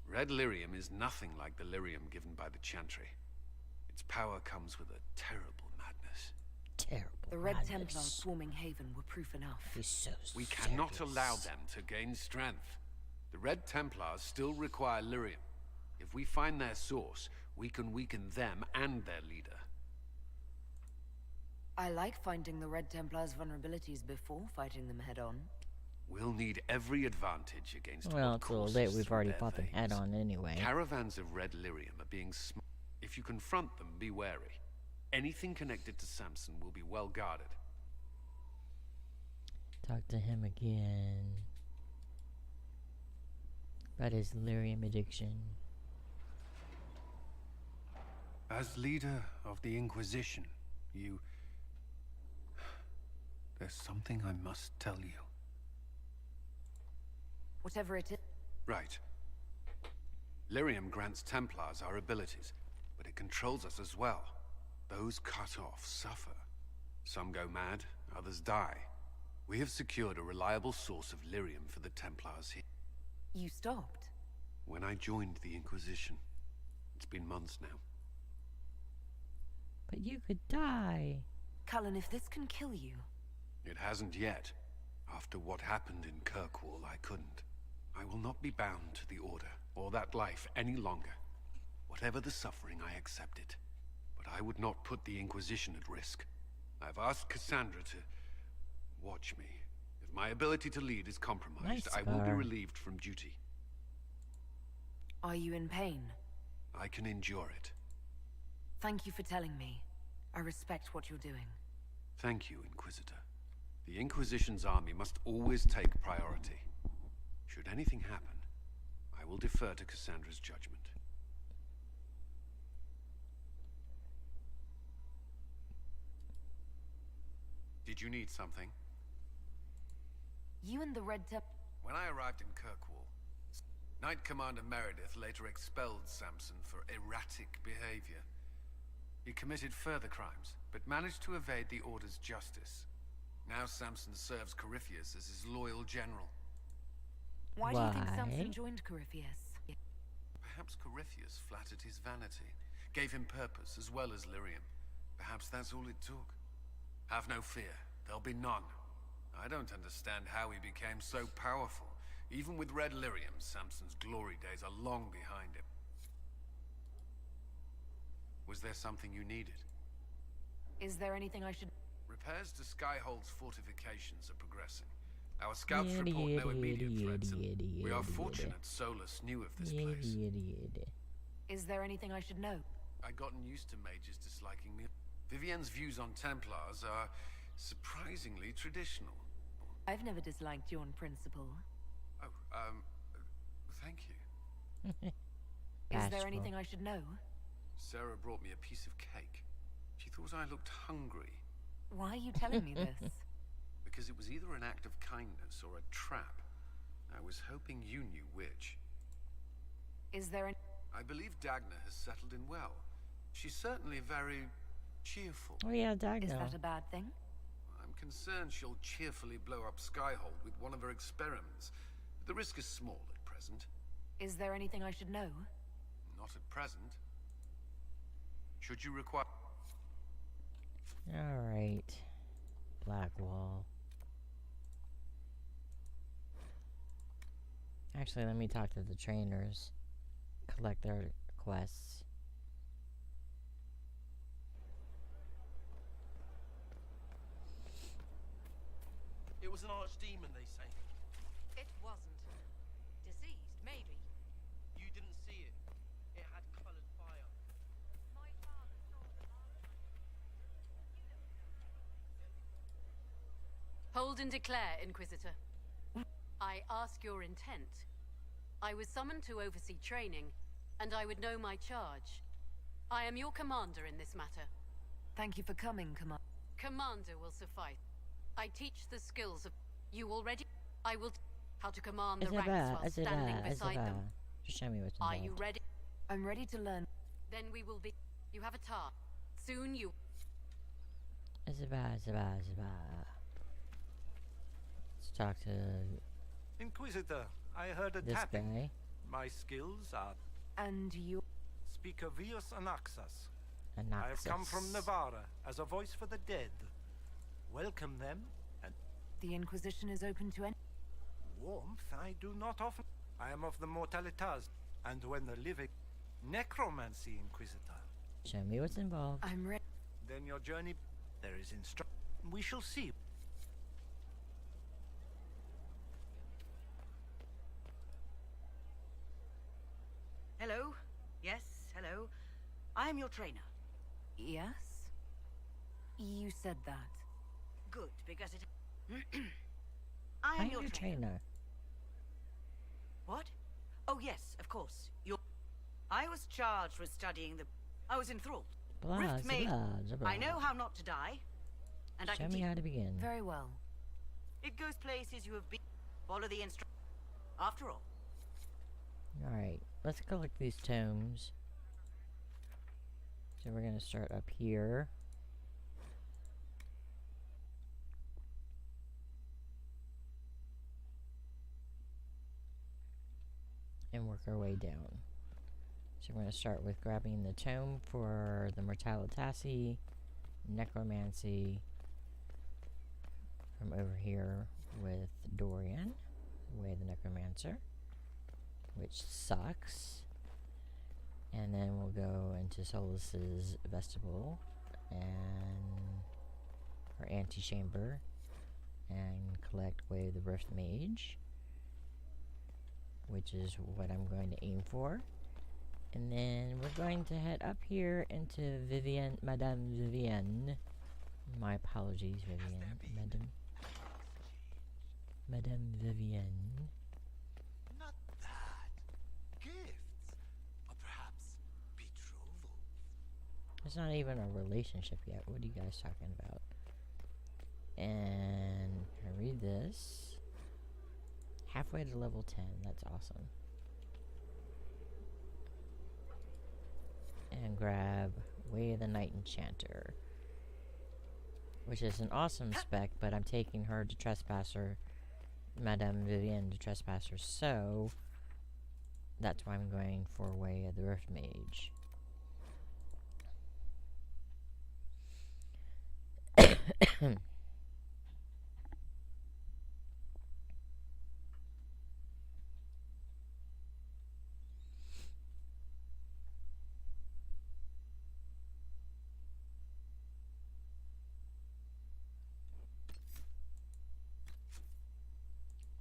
Speaker 12: Red lyrium is nothing like the lyrium given by the Chantry. Its power comes with a terrible madness.
Speaker 1: Terrible.
Speaker 3: The Red Templars swarming Haven were proof enough.
Speaker 1: He's so
Speaker 12: We cannot allow them to gain strength. The Red Templars still require lyrium. If we find their source, we can weaken them and their leader.
Speaker 3: I like finding the Red Templars' vulnerabilities before fighting them head-on.
Speaker 12: We'll need every advantage against
Speaker 1: Well,
Speaker 12: what
Speaker 1: it's a little
Speaker 12: courses
Speaker 1: late. We've
Speaker 12: through
Speaker 1: already
Speaker 12: their
Speaker 1: fought them
Speaker 12: veins.
Speaker 1: head on anyway.
Speaker 12: Caravans of red lyrium are being If you confront them, be wary. Anything connected to Samson will be well guarded.
Speaker 1: Talk to him again. About his lyrium addiction.
Speaker 12: As leader of the Inquisition, you... There's something I must tell you.
Speaker 3: Whatever it is.
Speaker 12: Right. Lyrium grants Templars our abilities, but it controls us as well. Those cut off suffer. Some go mad, others die. We have secured a reliable source of lyrium for the Templars here.
Speaker 3: You stopped?
Speaker 12: When I joined the Inquisition. It's been months now.
Speaker 1: But you could die.
Speaker 3: Cullen, if this can kill you...
Speaker 12: It hasn't yet. After what happened in Kirkwall, I couldn't. I will not be bound to the Order, or that life any longer. Whatever the suffering, I accept it. But I would not put the Inquisition at risk. I've asked Cassandra to... watch me. If my ability to lead is compromised,
Speaker 1: Nice
Speaker 12: I will be
Speaker 1: car.
Speaker 12: relieved from duty.
Speaker 3: Are you in pain?
Speaker 12: I can endure it.
Speaker 3: Thank you for telling me. I respect what you're doing.
Speaker 12: Thank you, Inquisitor. The Inquisition's army must always take priority. Should anything happen, I will defer to Cassandra's judgment. Did you need something?
Speaker 3: You and the Red Temp...
Speaker 12: When I arrived in Kirkwall, Knight Commander Meredith later expelled Samson for erratic behavior. He committed further crimes, but managed to evade the Order's justice. Now Samson serves Corypheus as his loyal general.
Speaker 3: Why do you think
Speaker 1: Why?
Speaker 3: Samson joined Corypheus?
Speaker 12: Perhaps Corypheus flattered his vanity, gave him purpose as well as Lyrium. Perhaps that's all it took. Have no fear, there'll be none. I don't understand how he became so powerful. Even with Red Lyrium, Samson's glory days are long behind him. Was there something you needed?
Speaker 3: Is there anything I should...
Speaker 12: Repairs to Skyhold's fortifications are progressing. Our scouts report no immediate threats, and we are fortunate Solus knew of this place.
Speaker 3: Is there anything I should know?
Speaker 12: I'd gotten used to mages disliking me. Vivienne's views on Templars are surprisingly traditional.
Speaker 3: I've never disliked you on principle.
Speaker 12: Oh, thank you.
Speaker 3: Is there anything I should know?
Speaker 12: Sarah brought me a piece of cake. She thought I looked hungry.
Speaker 3: Why are you telling me this?
Speaker 12: Because it was either an act of kindness or a trap. I was hoping you knew which.
Speaker 3: Is there any...
Speaker 12: I believe Dagna has settled in well. She's certainly very cheerful.
Speaker 1: Oh yeah, Dagna.
Speaker 3: Is that a bad thing?
Speaker 12: I'm concerned she'll cheerfully blow up Skyhold with one of her experiments. But the risk is small at present.
Speaker 3: Is there anything I should know?
Speaker 12: Not at present. Should you require...
Speaker 1: Alright. Blackwall. Actually, let me talk to the trainers. Collect their quests.
Speaker 14: It was an archdemon, they say.
Speaker 10: It wasn't. Diseased, maybe.
Speaker 14: You didn't see it. It had colored fire.
Speaker 10: My father saw the
Speaker 15: Hold and declare, Inquisitor. I ask your intent. I was summoned to oversee training, and I would know my charge. I am your commander in this matter.
Speaker 3: Thank you for coming,
Speaker 15: Commander will suffice. I teach the skills of... You already... I will... how to command the ranks while standing beside them.
Speaker 1: Just show me what's
Speaker 15: Are
Speaker 1: involved.
Speaker 15: you ready?
Speaker 3: I'm ready to learn.
Speaker 15: Then we will be... You have a task. Soon you...
Speaker 1: Let's talk to
Speaker 16: Inquisitor, I heard a
Speaker 1: this
Speaker 16: tapping.
Speaker 1: guy.
Speaker 16: My skills are...
Speaker 3: And you...
Speaker 16: Speaker Vius Anaxas. I have
Speaker 1: Anaxas.
Speaker 16: come from Navarra as a voice for the dead. Welcome them, and...
Speaker 3: The Inquisition is open to any...
Speaker 16: Warmth I do not often... I am of the Mortalitas, and when the living... Necromancy, Inquisitor.
Speaker 1: Show me what's involved.
Speaker 3: I'm ready.
Speaker 16: Then your journey... There is instruction. We shall see.
Speaker 10: Hello? Yes, hello. I am your trainer.
Speaker 3: Yes? You said that.
Speaker 10: Good, because it... I am your trainer. What? Oh, yes, of course. I was charged with studying the... I was enthralled. Rift made... I know how not to die. And I
Speaker 1: Show
Speaker 10: can
Speaker 1: me how to begin.
Speaker 3: Very well.
Speaker 10: It goes places you have been. Follow the instructions. After all.
Speaker 1: Alright, let's collect these tomes. So we're gonna start up here. And work our way down. So we're going to start with grabbing the tome for the Mortalitasi, Necromancy, from over here with Dorian, Way the Necromancer, which sucks. And then we'll go into Solus's Vestibule and our Antechamber and collect Way of the Rift Mage, which is what I'm going to aim for. And then we're going to head up here into Madame Vivienne. My apologies, Vivienne. Madame Vivienne.
Speaker 14: Not that. Gifts. Or perhaps betrothal.
Speaker 1: It's not even a relationship yet. What are you guys talking about? And I read this. Halfway to level 10. That's awesome. And grab Way of the Night Enchanter. which is an awesome spec, but I'm taking her to Trespasser, Madame Vivienne to Trespasser, so that's why I'm going for Way of the Rift Mage.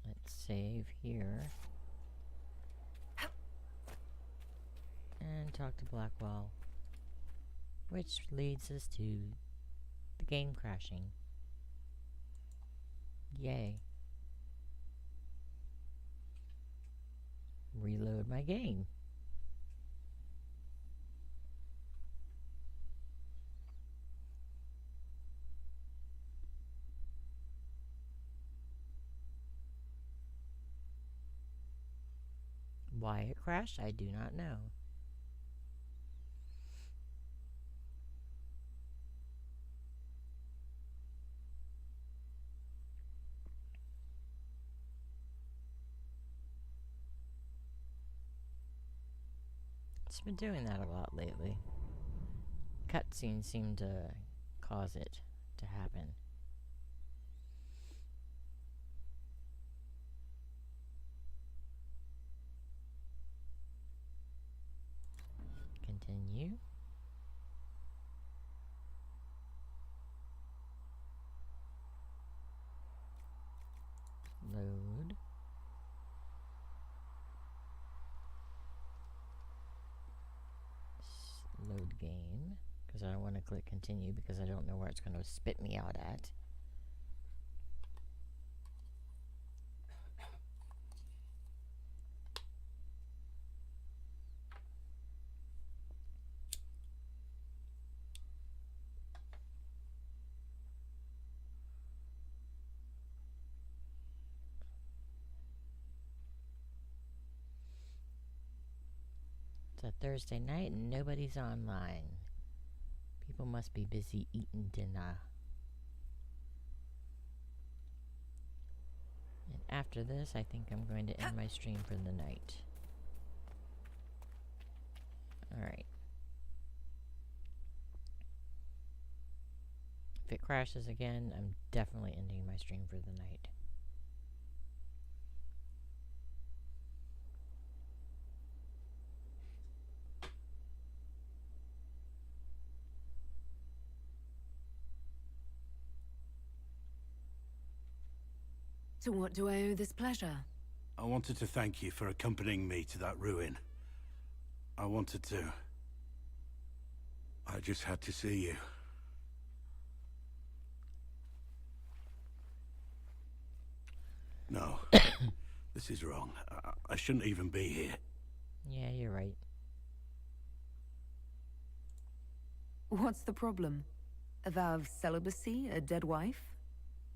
Speaker 1: Let's save here. And talk to Blackwell. Which leads us to the game crashing. Yay. Reload my game. Why it crashed, I do not know. It's been doing that a lot lately. Cutscenes seem to cause it to happen. Continue. Load. Load game, because I don't want to click continue because I don't know where it's going to spit me out at. It's a Thursday night and nobody's online. People must be busy eating dinner. And after this, I think I'm going to end my stream for the night. Alright. If it crashes again, I'm definitely ending my stream for the night.
Speaker 3: To what do I owe this pleasure?
Speaker 6: I wanted to thank you for accompanying me to that ruin. I wanted to. I just had to see you. No. This is wrong. I shouldn't even be here.
Speaker 1: Yeah, you're right.
Speaker 3: What's the problem? A vow of celibacy? A dead wife?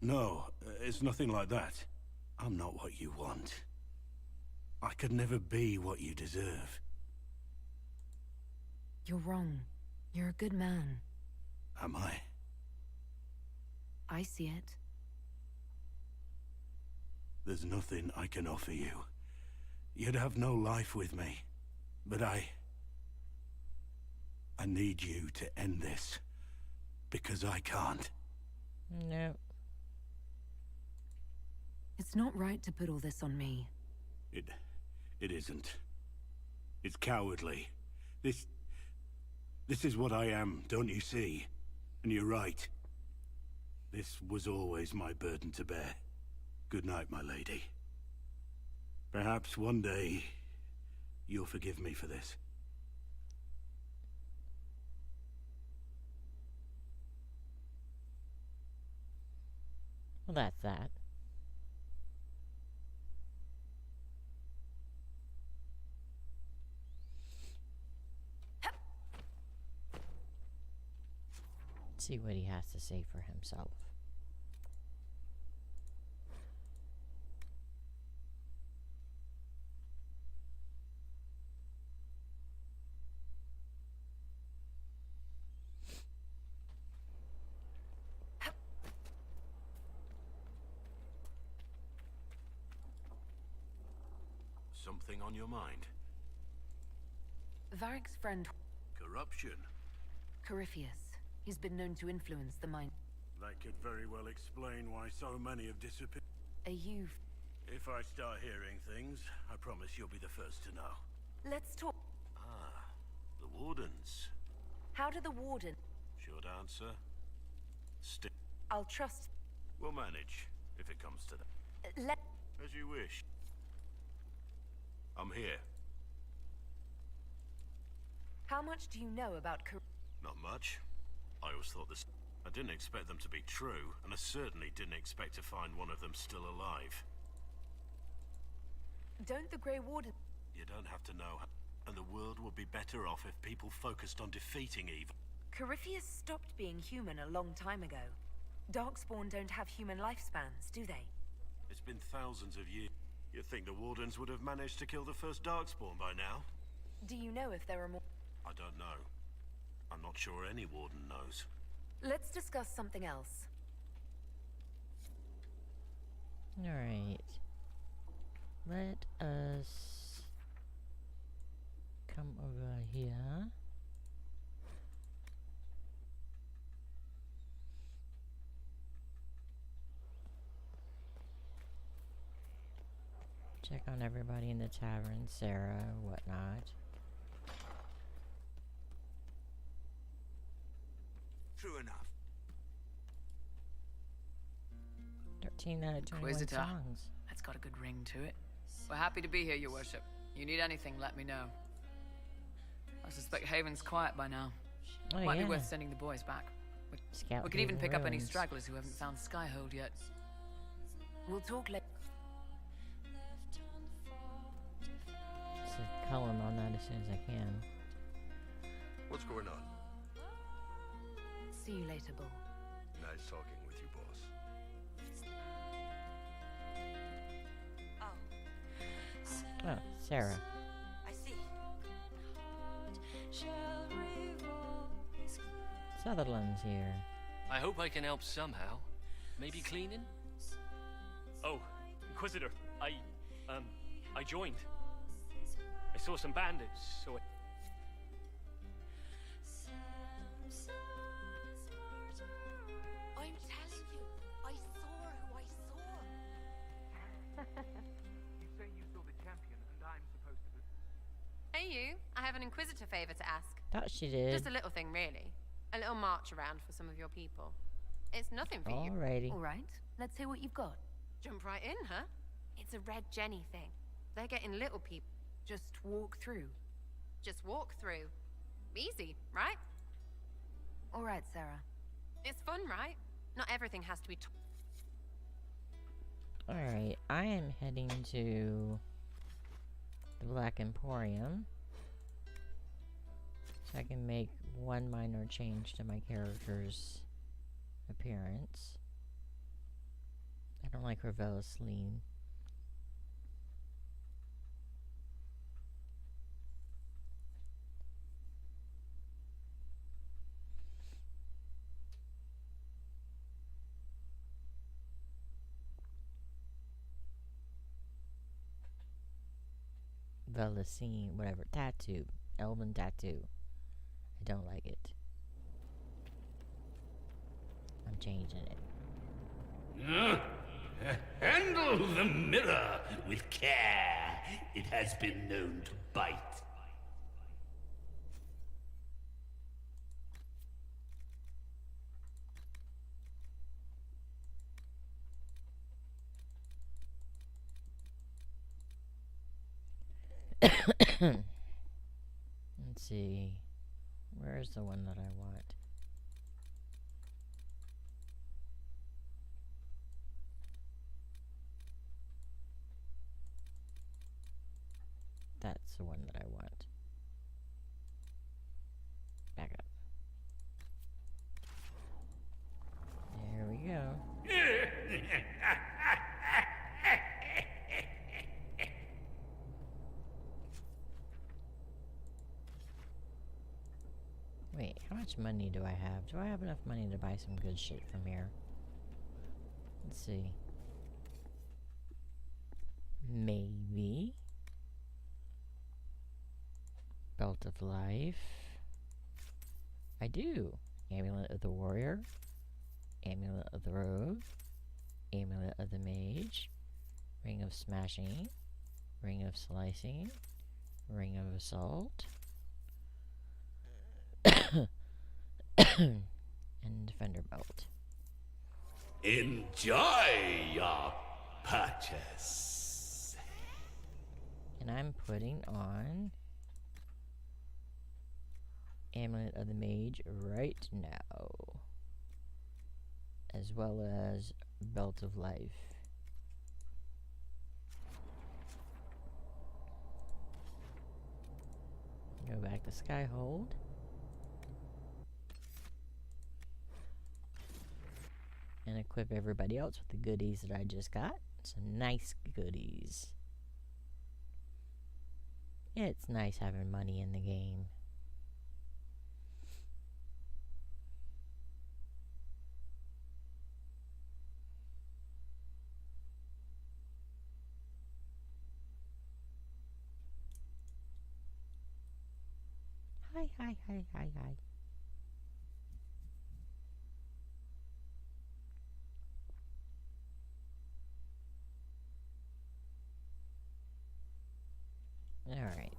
Speaker 6: No, it's nothing like that. I'm not what you want. I could never be what you deserve.
Speaker 3: You're wrong. You're a good man.
Speaker 6: Am I?
Speaker 3: I see it.
Speaker 6: There's nothing I can offer you. You'd have no life with me. But I need you to end this. Because I can't.
Speaker 1: No.
Speaker 3: It's not right to put all this on me.
Speaker 6: It isn't. It's cowardly. This is what I am, don't you see? And you're right. This was always my burden to bear. Good night, my lady. Perhaps one day you'll forgive me for this.
Speaker 1: Well, that's that. Let's see what he has to say for himself.
Speaker 6: Something on your mind?
Speaker 3: Varric's friend,
Speaker 6: Corruption?
Speaker 3: Corypheus. He's been known to influence the mind.
Speaker 6: That could very well explain why so many have disappeared.
Speaker 3: Are you...
Speaker 6: If I start hearing things, I promise you'll be the first to know.
Speaker 3: Let's talk.
Speaker 6: Ah, the Wardens.
Speaker 3: How do the Warden...
Speaker 6: Short answer?
Speaker 3: I'll trust...
Speaker 6: We'll manage, if it comes to that. As you wish. I'm here.
Speaker 3: How much do you know about
Speaker 6: Not much. I always thought this... I didn't expect them to be true, and I certainly didn't expect to find one of them still alive.
Speaker 3: Don't the Grey Warden...
Speaker 6: You don't have to know, and the world would be better off if people focused on defeating evil.
Speaker 3: Corypheus stopped being human a long time ago. Darkspawn don't have human lifespans, do they?
Speaker 6: It's been thousands of years. You'd think the Wardens would have managed to kill the first Darkspawn by now.
Speaker 3: Do you know if there are more...
Speaker 6: I don't know. I'm not sure any Warden knows.
Speaker 3: Let's discuss something else.
Speaker 1: Alright. Let us come over here. Check on everybody in the tavern, Sarah, whatnot.
Speaker 5: True enough.
Speaker 1: 13 out of 21
Speaker 17: Inquisitor.
Speaker 1: songs.
Speaker 17: That's got a good ring to it. We're happy to be here, your worship. You need anything, let me know. I suspect Haven's quiet by now.
Speaker 1: Oh,
Speaker 17: Might
Speaker 1: yeah.
Speaker 17: be worth sending the boys back.
Speaker 1: Scout
Speaker 17: We could even
Speaker 1: Haven
Speaker 17: pick up any
Speaker 1: ruins.
Speaker 17: stragglers who haven't found Skyhold yet.
Speaker 3: We'll talk later.
Speaker 1: So Cullen on that as soon as I can.
Speaker 18: What's going on?
Speaker 3: See you later, Bull.
Speaker 18: Nice talking with you, boss.
Speaker 1: Oh, Sarah.
Speaker 10: I see.
Speaker 1: Sutherland's here.
Speaker 19: I hope I can help somehow. Maybe cleaning?
Speaker 20: Oh, Inquisitor, I joined. I saw some bandits, so
Speaker 10: I'm telling you, I saw who I saw.
Speaker 7: You say you saw the champion, and I'm supposed to...
Speaker 21: Hey you, I have an Inquisitor favor to ask.
Speaker 1: Thought she did.
Speaker 21: Just a little thing, really. A little march around for some of your people. It's nothing for you.
Speaker 1: Alrighty.
Speaker 3: All right, let's hear what you've got.
Speaker 21: Jump right in, huh? It's a Red Jenny thing. They're getting little people.
Speaker 3: Just walk through.
Speaker 21: Just walk through. Easy, right?
Speaker 3: All right, Sarah.
Speaker 21: It's fun, right? Not everything has to be...
Speaker 1: Alright, I am heading to the Black Emporium. So I can make one minor change to my character's appearance. I don't like Revel's lean. Velasine, whatever, tattoo, Elven tattoo. I don't like it. I'm changing it.
Speaker 22: Handle the mirror with care. It has been known to bite.
Speaker 1: Let's see. Where's the one that I want? That's the one that I want. Back up. There we go. Wait, how much money do I have? Do I have enough money to buy some good shit from here? Let's see. Maybe. Belt of Life. I do. Amulet of the Warrior. Amulet of the Rogue. Amulet of the Mage. Ring of Smashing. Ring of Slicing. Ring of Assault. And Defender Belt.
Speaker 22: Enjoy your purchase.
Speaker 1: And I'm putting on Amulet of the Mage right now, as well as Belt of Life. Go back to Skyhold. And equip everybody else with the goodies that I just got. Some nice goodies. It's nice having money in the game. Hi, hi, hi, hi, hi. Alright.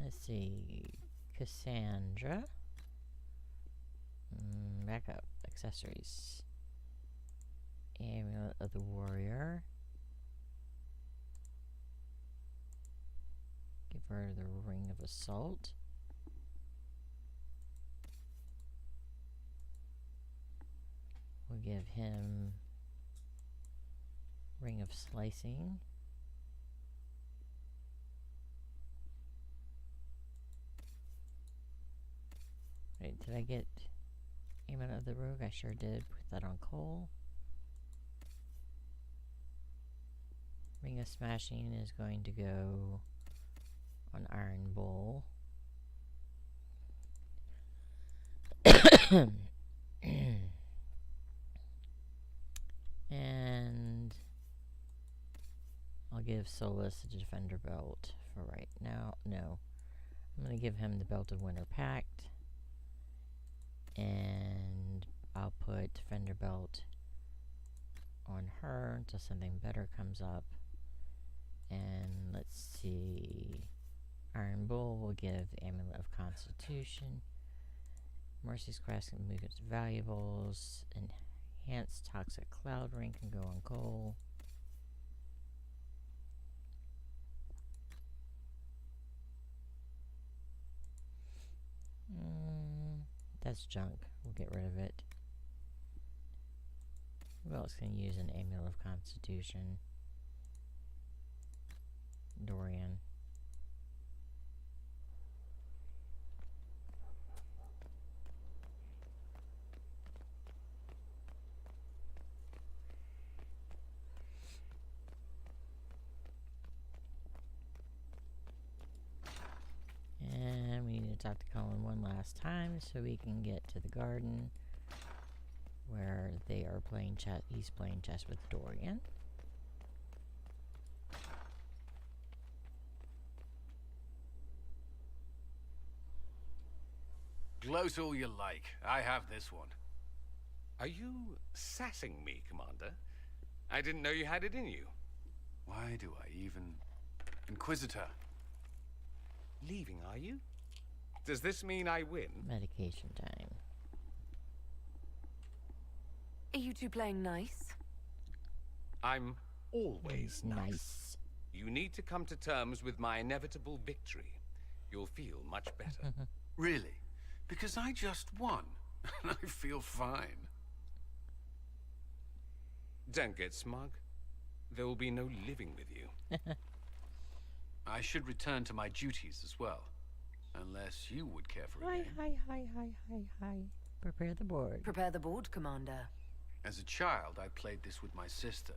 Speaker 1: Let's see. Cassandra. Back up. Accessories. Amulet of the Warrior. Give her the Ring of Assault. We'll give him Ring of Slicing. Wait, did I get Amulet of the Rogue? I sure did. Put that on Cole. Ring of Smashing is going to go on Iron Bull. And I'll give Solus the Defender Belt for right now. No. I'm going to give him the Belt of Winter Pact. And I'll put Defender Belt on her until something better comes up. And let's see. Iron Bull will give Amulet of Constitution. Mercy's Crest can move its valuables. Enhanced Toxic Cloud Ring can go on Cole. That's junk. We'll get rid of it. Who else can use an Amulet of Constitution? Dorian. And we need to talk to Colin one last time so we can get to the garden where they are playing chess. He's playing chess with Dorian.
Speaker 12: Gloat all you like. I have this one.
Speaker 9: Are you sassing me, Commander? I didn't know you had it in you.
Speaker 12: Why do I even... Inquisitor.
Speaker 9: Leaving, are you? Does this mean I win?
Speaker 1: Medication time.
Speaker 3: Are you two playing nice?
Speaker 9: I'm always
Speaker 1: nice.
Speaker 9: You need to come to terms with my inevitable victory. You'll feel much better.
Speaker 12: Really? Because I just won, and I feel fine.
Speaker 9: Don't get smug. There will be no living with you.
Speaker 12: I should return to my duties as well. Unless you would care for a
Speaker 1: Hi,
Speaker 12: game.
Speaker 1: hi. Prepare the board.
Speaker 3: Prepare the board, Commander.
Speaker 12: As a child, I played this with my sister.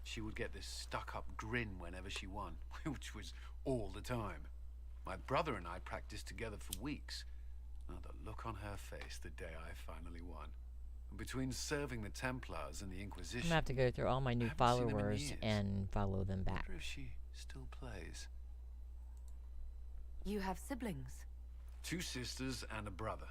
Speaker 12: She would get this stuck-up grin whenever she won, which was all the time. My brother and I practiced together for weeks. Oh, the look on her face the day I finally won. And between serving the Templars and the Inquisition...
Speaker 1: I'm gonna have to go through all my new
Speaker 12: I haven't seen them in
Speaker 1: followers
Speaker 12: years.
Speaker 1: and follow them back.
Speaker 12: I wonder if she still plays.
Speaker 3: You have siblings.
Speaker 12: 2 sisters and a brother.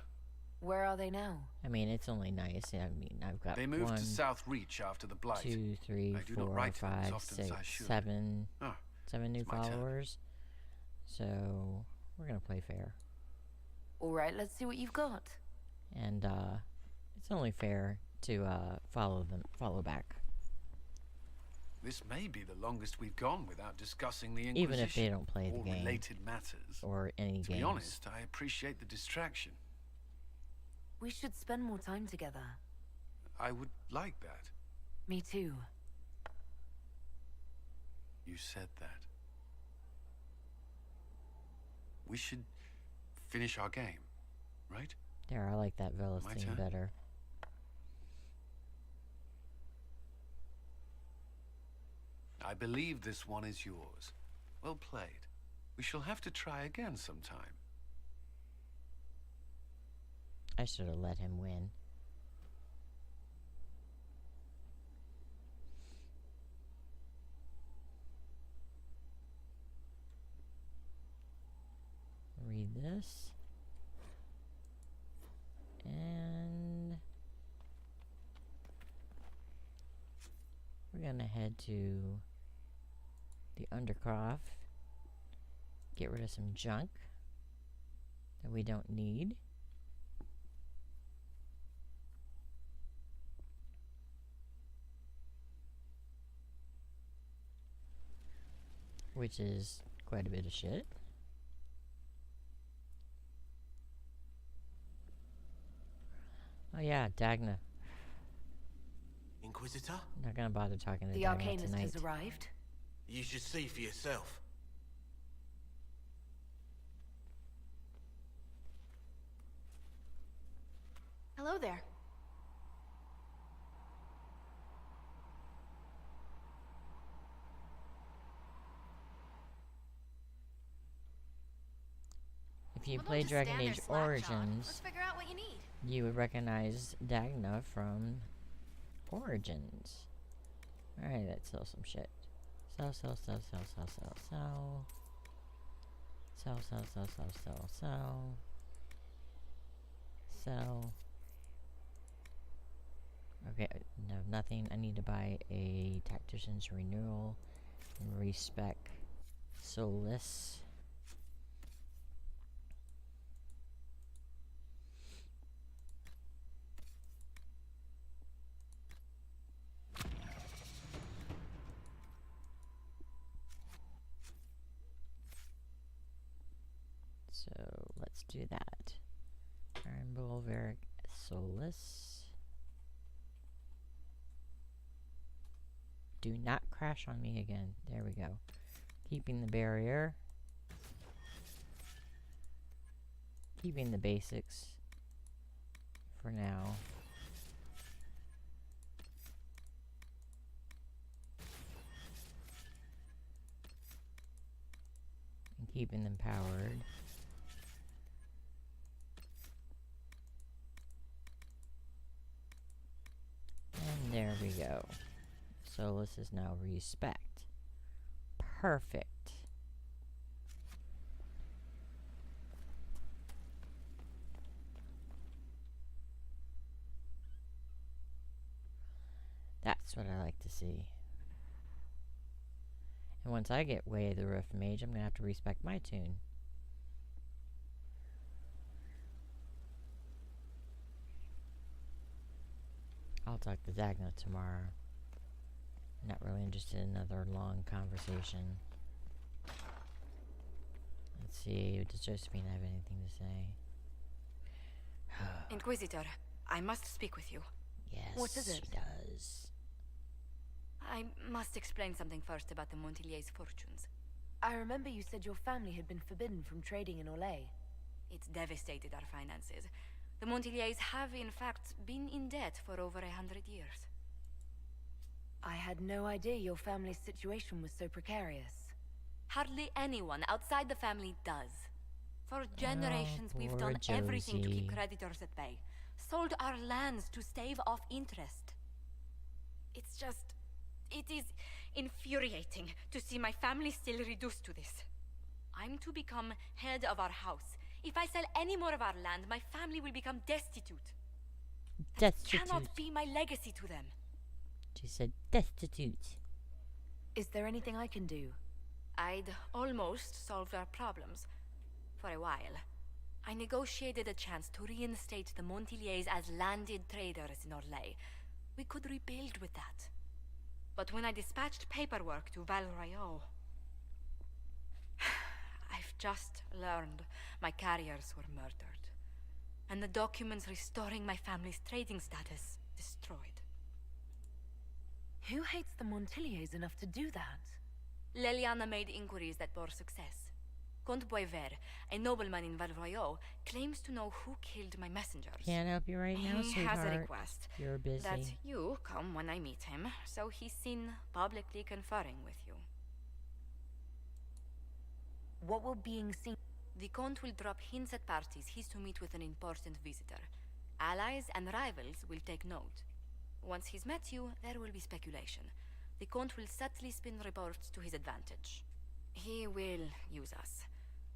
Speaker 3: Where are they now?
Speaker 1: I mean, it's only nice. I mean, I've got
Speaker 12: They moved
Speaker 1: 1,
Speaker 12: to South Reach after the Blight.
Speaker 1: 2, 3,
Speaker 12: I do not
Speaker 1: 4,
Speaker 12: write to them as
Speaker 1: 5,
Speaker 12: often as
Speaker 1: 6,
Speaker 12: I should.
Speaker 1: 7,
Speaker 12: Ah,
Speaker 1: 7 new
Speaker 12: it's my turn.
Speaker 1: followers. So we're gonna play fair,
Speaker 3: All right, let's see what you've got.
Speaker 1: and it's only fair to follow back,
Speaker 12: This may be the longest we've gone without discussing the Inquisition.
Speaker 1: even if they don't play the
Speaker 12: or
Speaker 1: game
Speaker 12: related matters.
Speaker 1: or any
Speaker 12: To be
Speaker 1: games.
Speaker 12: honest, I appreciate the distraction.
Speaker 3: We should spend more time together.
Speaker 12: I would like that.
Speaker 3: Me too.
Speaker 12: You said that. We should finish our game, right?
Speaker 1: There, I like that Velas
Speaker 12: My
Speaker 1: thing
Speaker 12: turn?
Speaker 1: better.
Speaker 12: I believe this one is yours. Well played. We shall have to try again sometime.
Speaker 1: I should have let him win. Read this. And we're gonna head to the Undercroft. Get rid of some junk that we don't need. Which is quite a bit of shit. Oh yeah, Dagna.
Speaker 2: Inquisitor?
Speaker 1: Not gonna bother talking to
Speaker 3: The
Speaker 1: Dagna
Speaker 3: Arcanist
Speaker 1: tonight.
Speaker 3: has arrived.
Speaker 2: You should see for yourself.
Speaker 21: Hello there.
Speaker 1: If you
Speaker 21: Well,
Speaker 1: play
Speaker 21: don't just
Speaker 1: Dragon
Speaker 21: stand there
Speaker 1: Age
Speaker 21: slack-jawed.
Speaker 1: Origins,
Speaker 21: Let's figure out what you need.
Speaker 1: you would recognize Dagna from Origins. Alright, let's sell some shit. Sell. Sell. Okay, no, nothing. I need to buy a Tactician's Renewal and respec Solus. So let's do that. Iron Bulwark Solus. Do not crash on me again. There we go. Keeping the barrier. Keeping the basics for now. And keeping them powered. And there we go. Solus is now respect. Perfect. That's what I like to see. And once I get Way of the Rift Mage, I'm gonna have to respect my tune. I'll talk to Dagna tomorrow. Not really interested in another long conversation. Let's see, does Josephine have anything to say?
Speaker 11: Inquisitor, I must speak with you.
Speaker 1: Yes,
Speaker 3: What is it?
Speaker 1: she does.
Speaker 11: I must explain something first about the Montillier's fortunes.
Speaker 3: I remember you said your family had been forbidden from trading in Orlais.
Speaker 11: It's devastated our finances. The Montillier's have, in fact, been in debt for over 100 years.
Speaker 3: I had no idea your family's situation was so precarious.
Speaker 11: Hardly anyone outside the family does. For generations, we've
Speaker 1: poor
Speaker 11: done everything to keep
Speaker 1: Josie.
Speaker 11: creditors at bay. Sold our lands to stave off interest. It's just... it is infuriating to see my family still reduced to this. I'm to become head of our house. If I sell any more of our land, my family will become destitute. That cannot be my legacy to them.
Speaker 1: She said destitute.
Speaker 3: Is there anything I can do?
Speaker 11: I'd almost solved our problems. For a while. I negotiated a chance to reinstate the Montiliers as landed traders in Orlais. We could rebuild with that. But when I dispatched paperwork to Val Royeaux, I've just learned my carriers were murdered. And the documents restoring my family's trading status destroyed.
Speaker 3: Who hates the Montiliers enough to do that?
Speaker 11: Leliana made inquiries that bore success. Comte Boisvert, a nobleman in Val Royeaux, claims to know who killed my messengers.
Speaker 1: Can't help you right now,
Speaker 11: He
Speaker 1: sweetheart.
Speaker 11: has a request.
Speaker 1: You're busy.
Speaker 11: That you come when I meet him, so he's seen publicly conferring with you.
Speaker 3: What will being seen?
Speaker 11: The Comte will drop hints at parties he's to meet with an important visitor. Allies and rivals will take note. Once he's met you, there will be speculation. The Comte will subtly spin reports to his advantage. He will use us.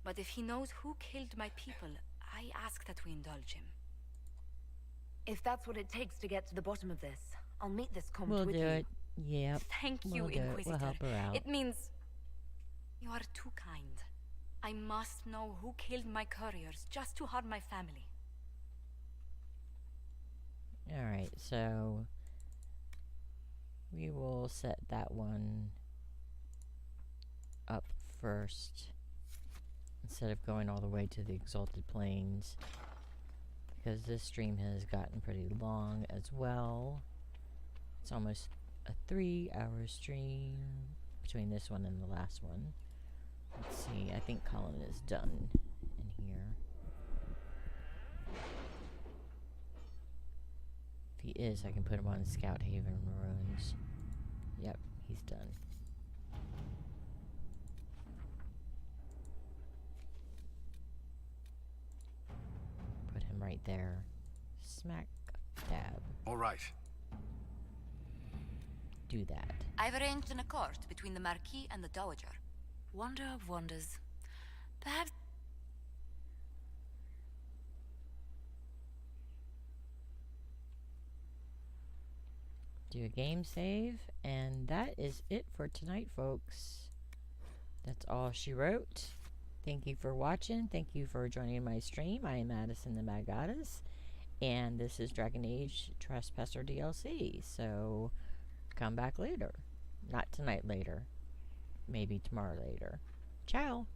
Speaker 11: But if he knows who killed my people, I ask that we indulge him.
Speaker 3: If that's what it takes to get to the bottom of this, I'll meet this Comte
Speaker 1: We'll
Speaker 3: with
Speaker 1: do
Speaker 3: you.
Speaker 1: it. Yep.
Speaker 11: Thank you,
Speaker 1: We'll do it.
Speaker 11: Inquisitor.
Speaker 1: We'll help her out.
Speaker 11: It means you are too kind. I must know who killed my couriers just to harm my family.
Speaker 1: Alright, so we will set that one up first instead of going all the way to the Exalted Plains, because this stream has gotten pretty long as well. It's almost a 3-hour stream between this one and the last one. Let's see, I think Colin is done in here. If he is, I can put him on Scout Haven Ruins. Yep, he's done. Put him right there. Smack dab.
Speaker 12: All right.
Speaker 1: Do that.
Speaker 11: I've arranged an accord between the Marquis and the Dowager. Wonder of wonders. Perhaps...
Speaker 1: Do a game save, and that is it for tonight, folks. That's all she wrote. Thank you for watching. Thank you for joining my stream. I am Madison the Mad Goddess, and this is Dragon Age Trespasser DLC. So come back later. Not tonight, later. Maybe tomorrow later. Ciao.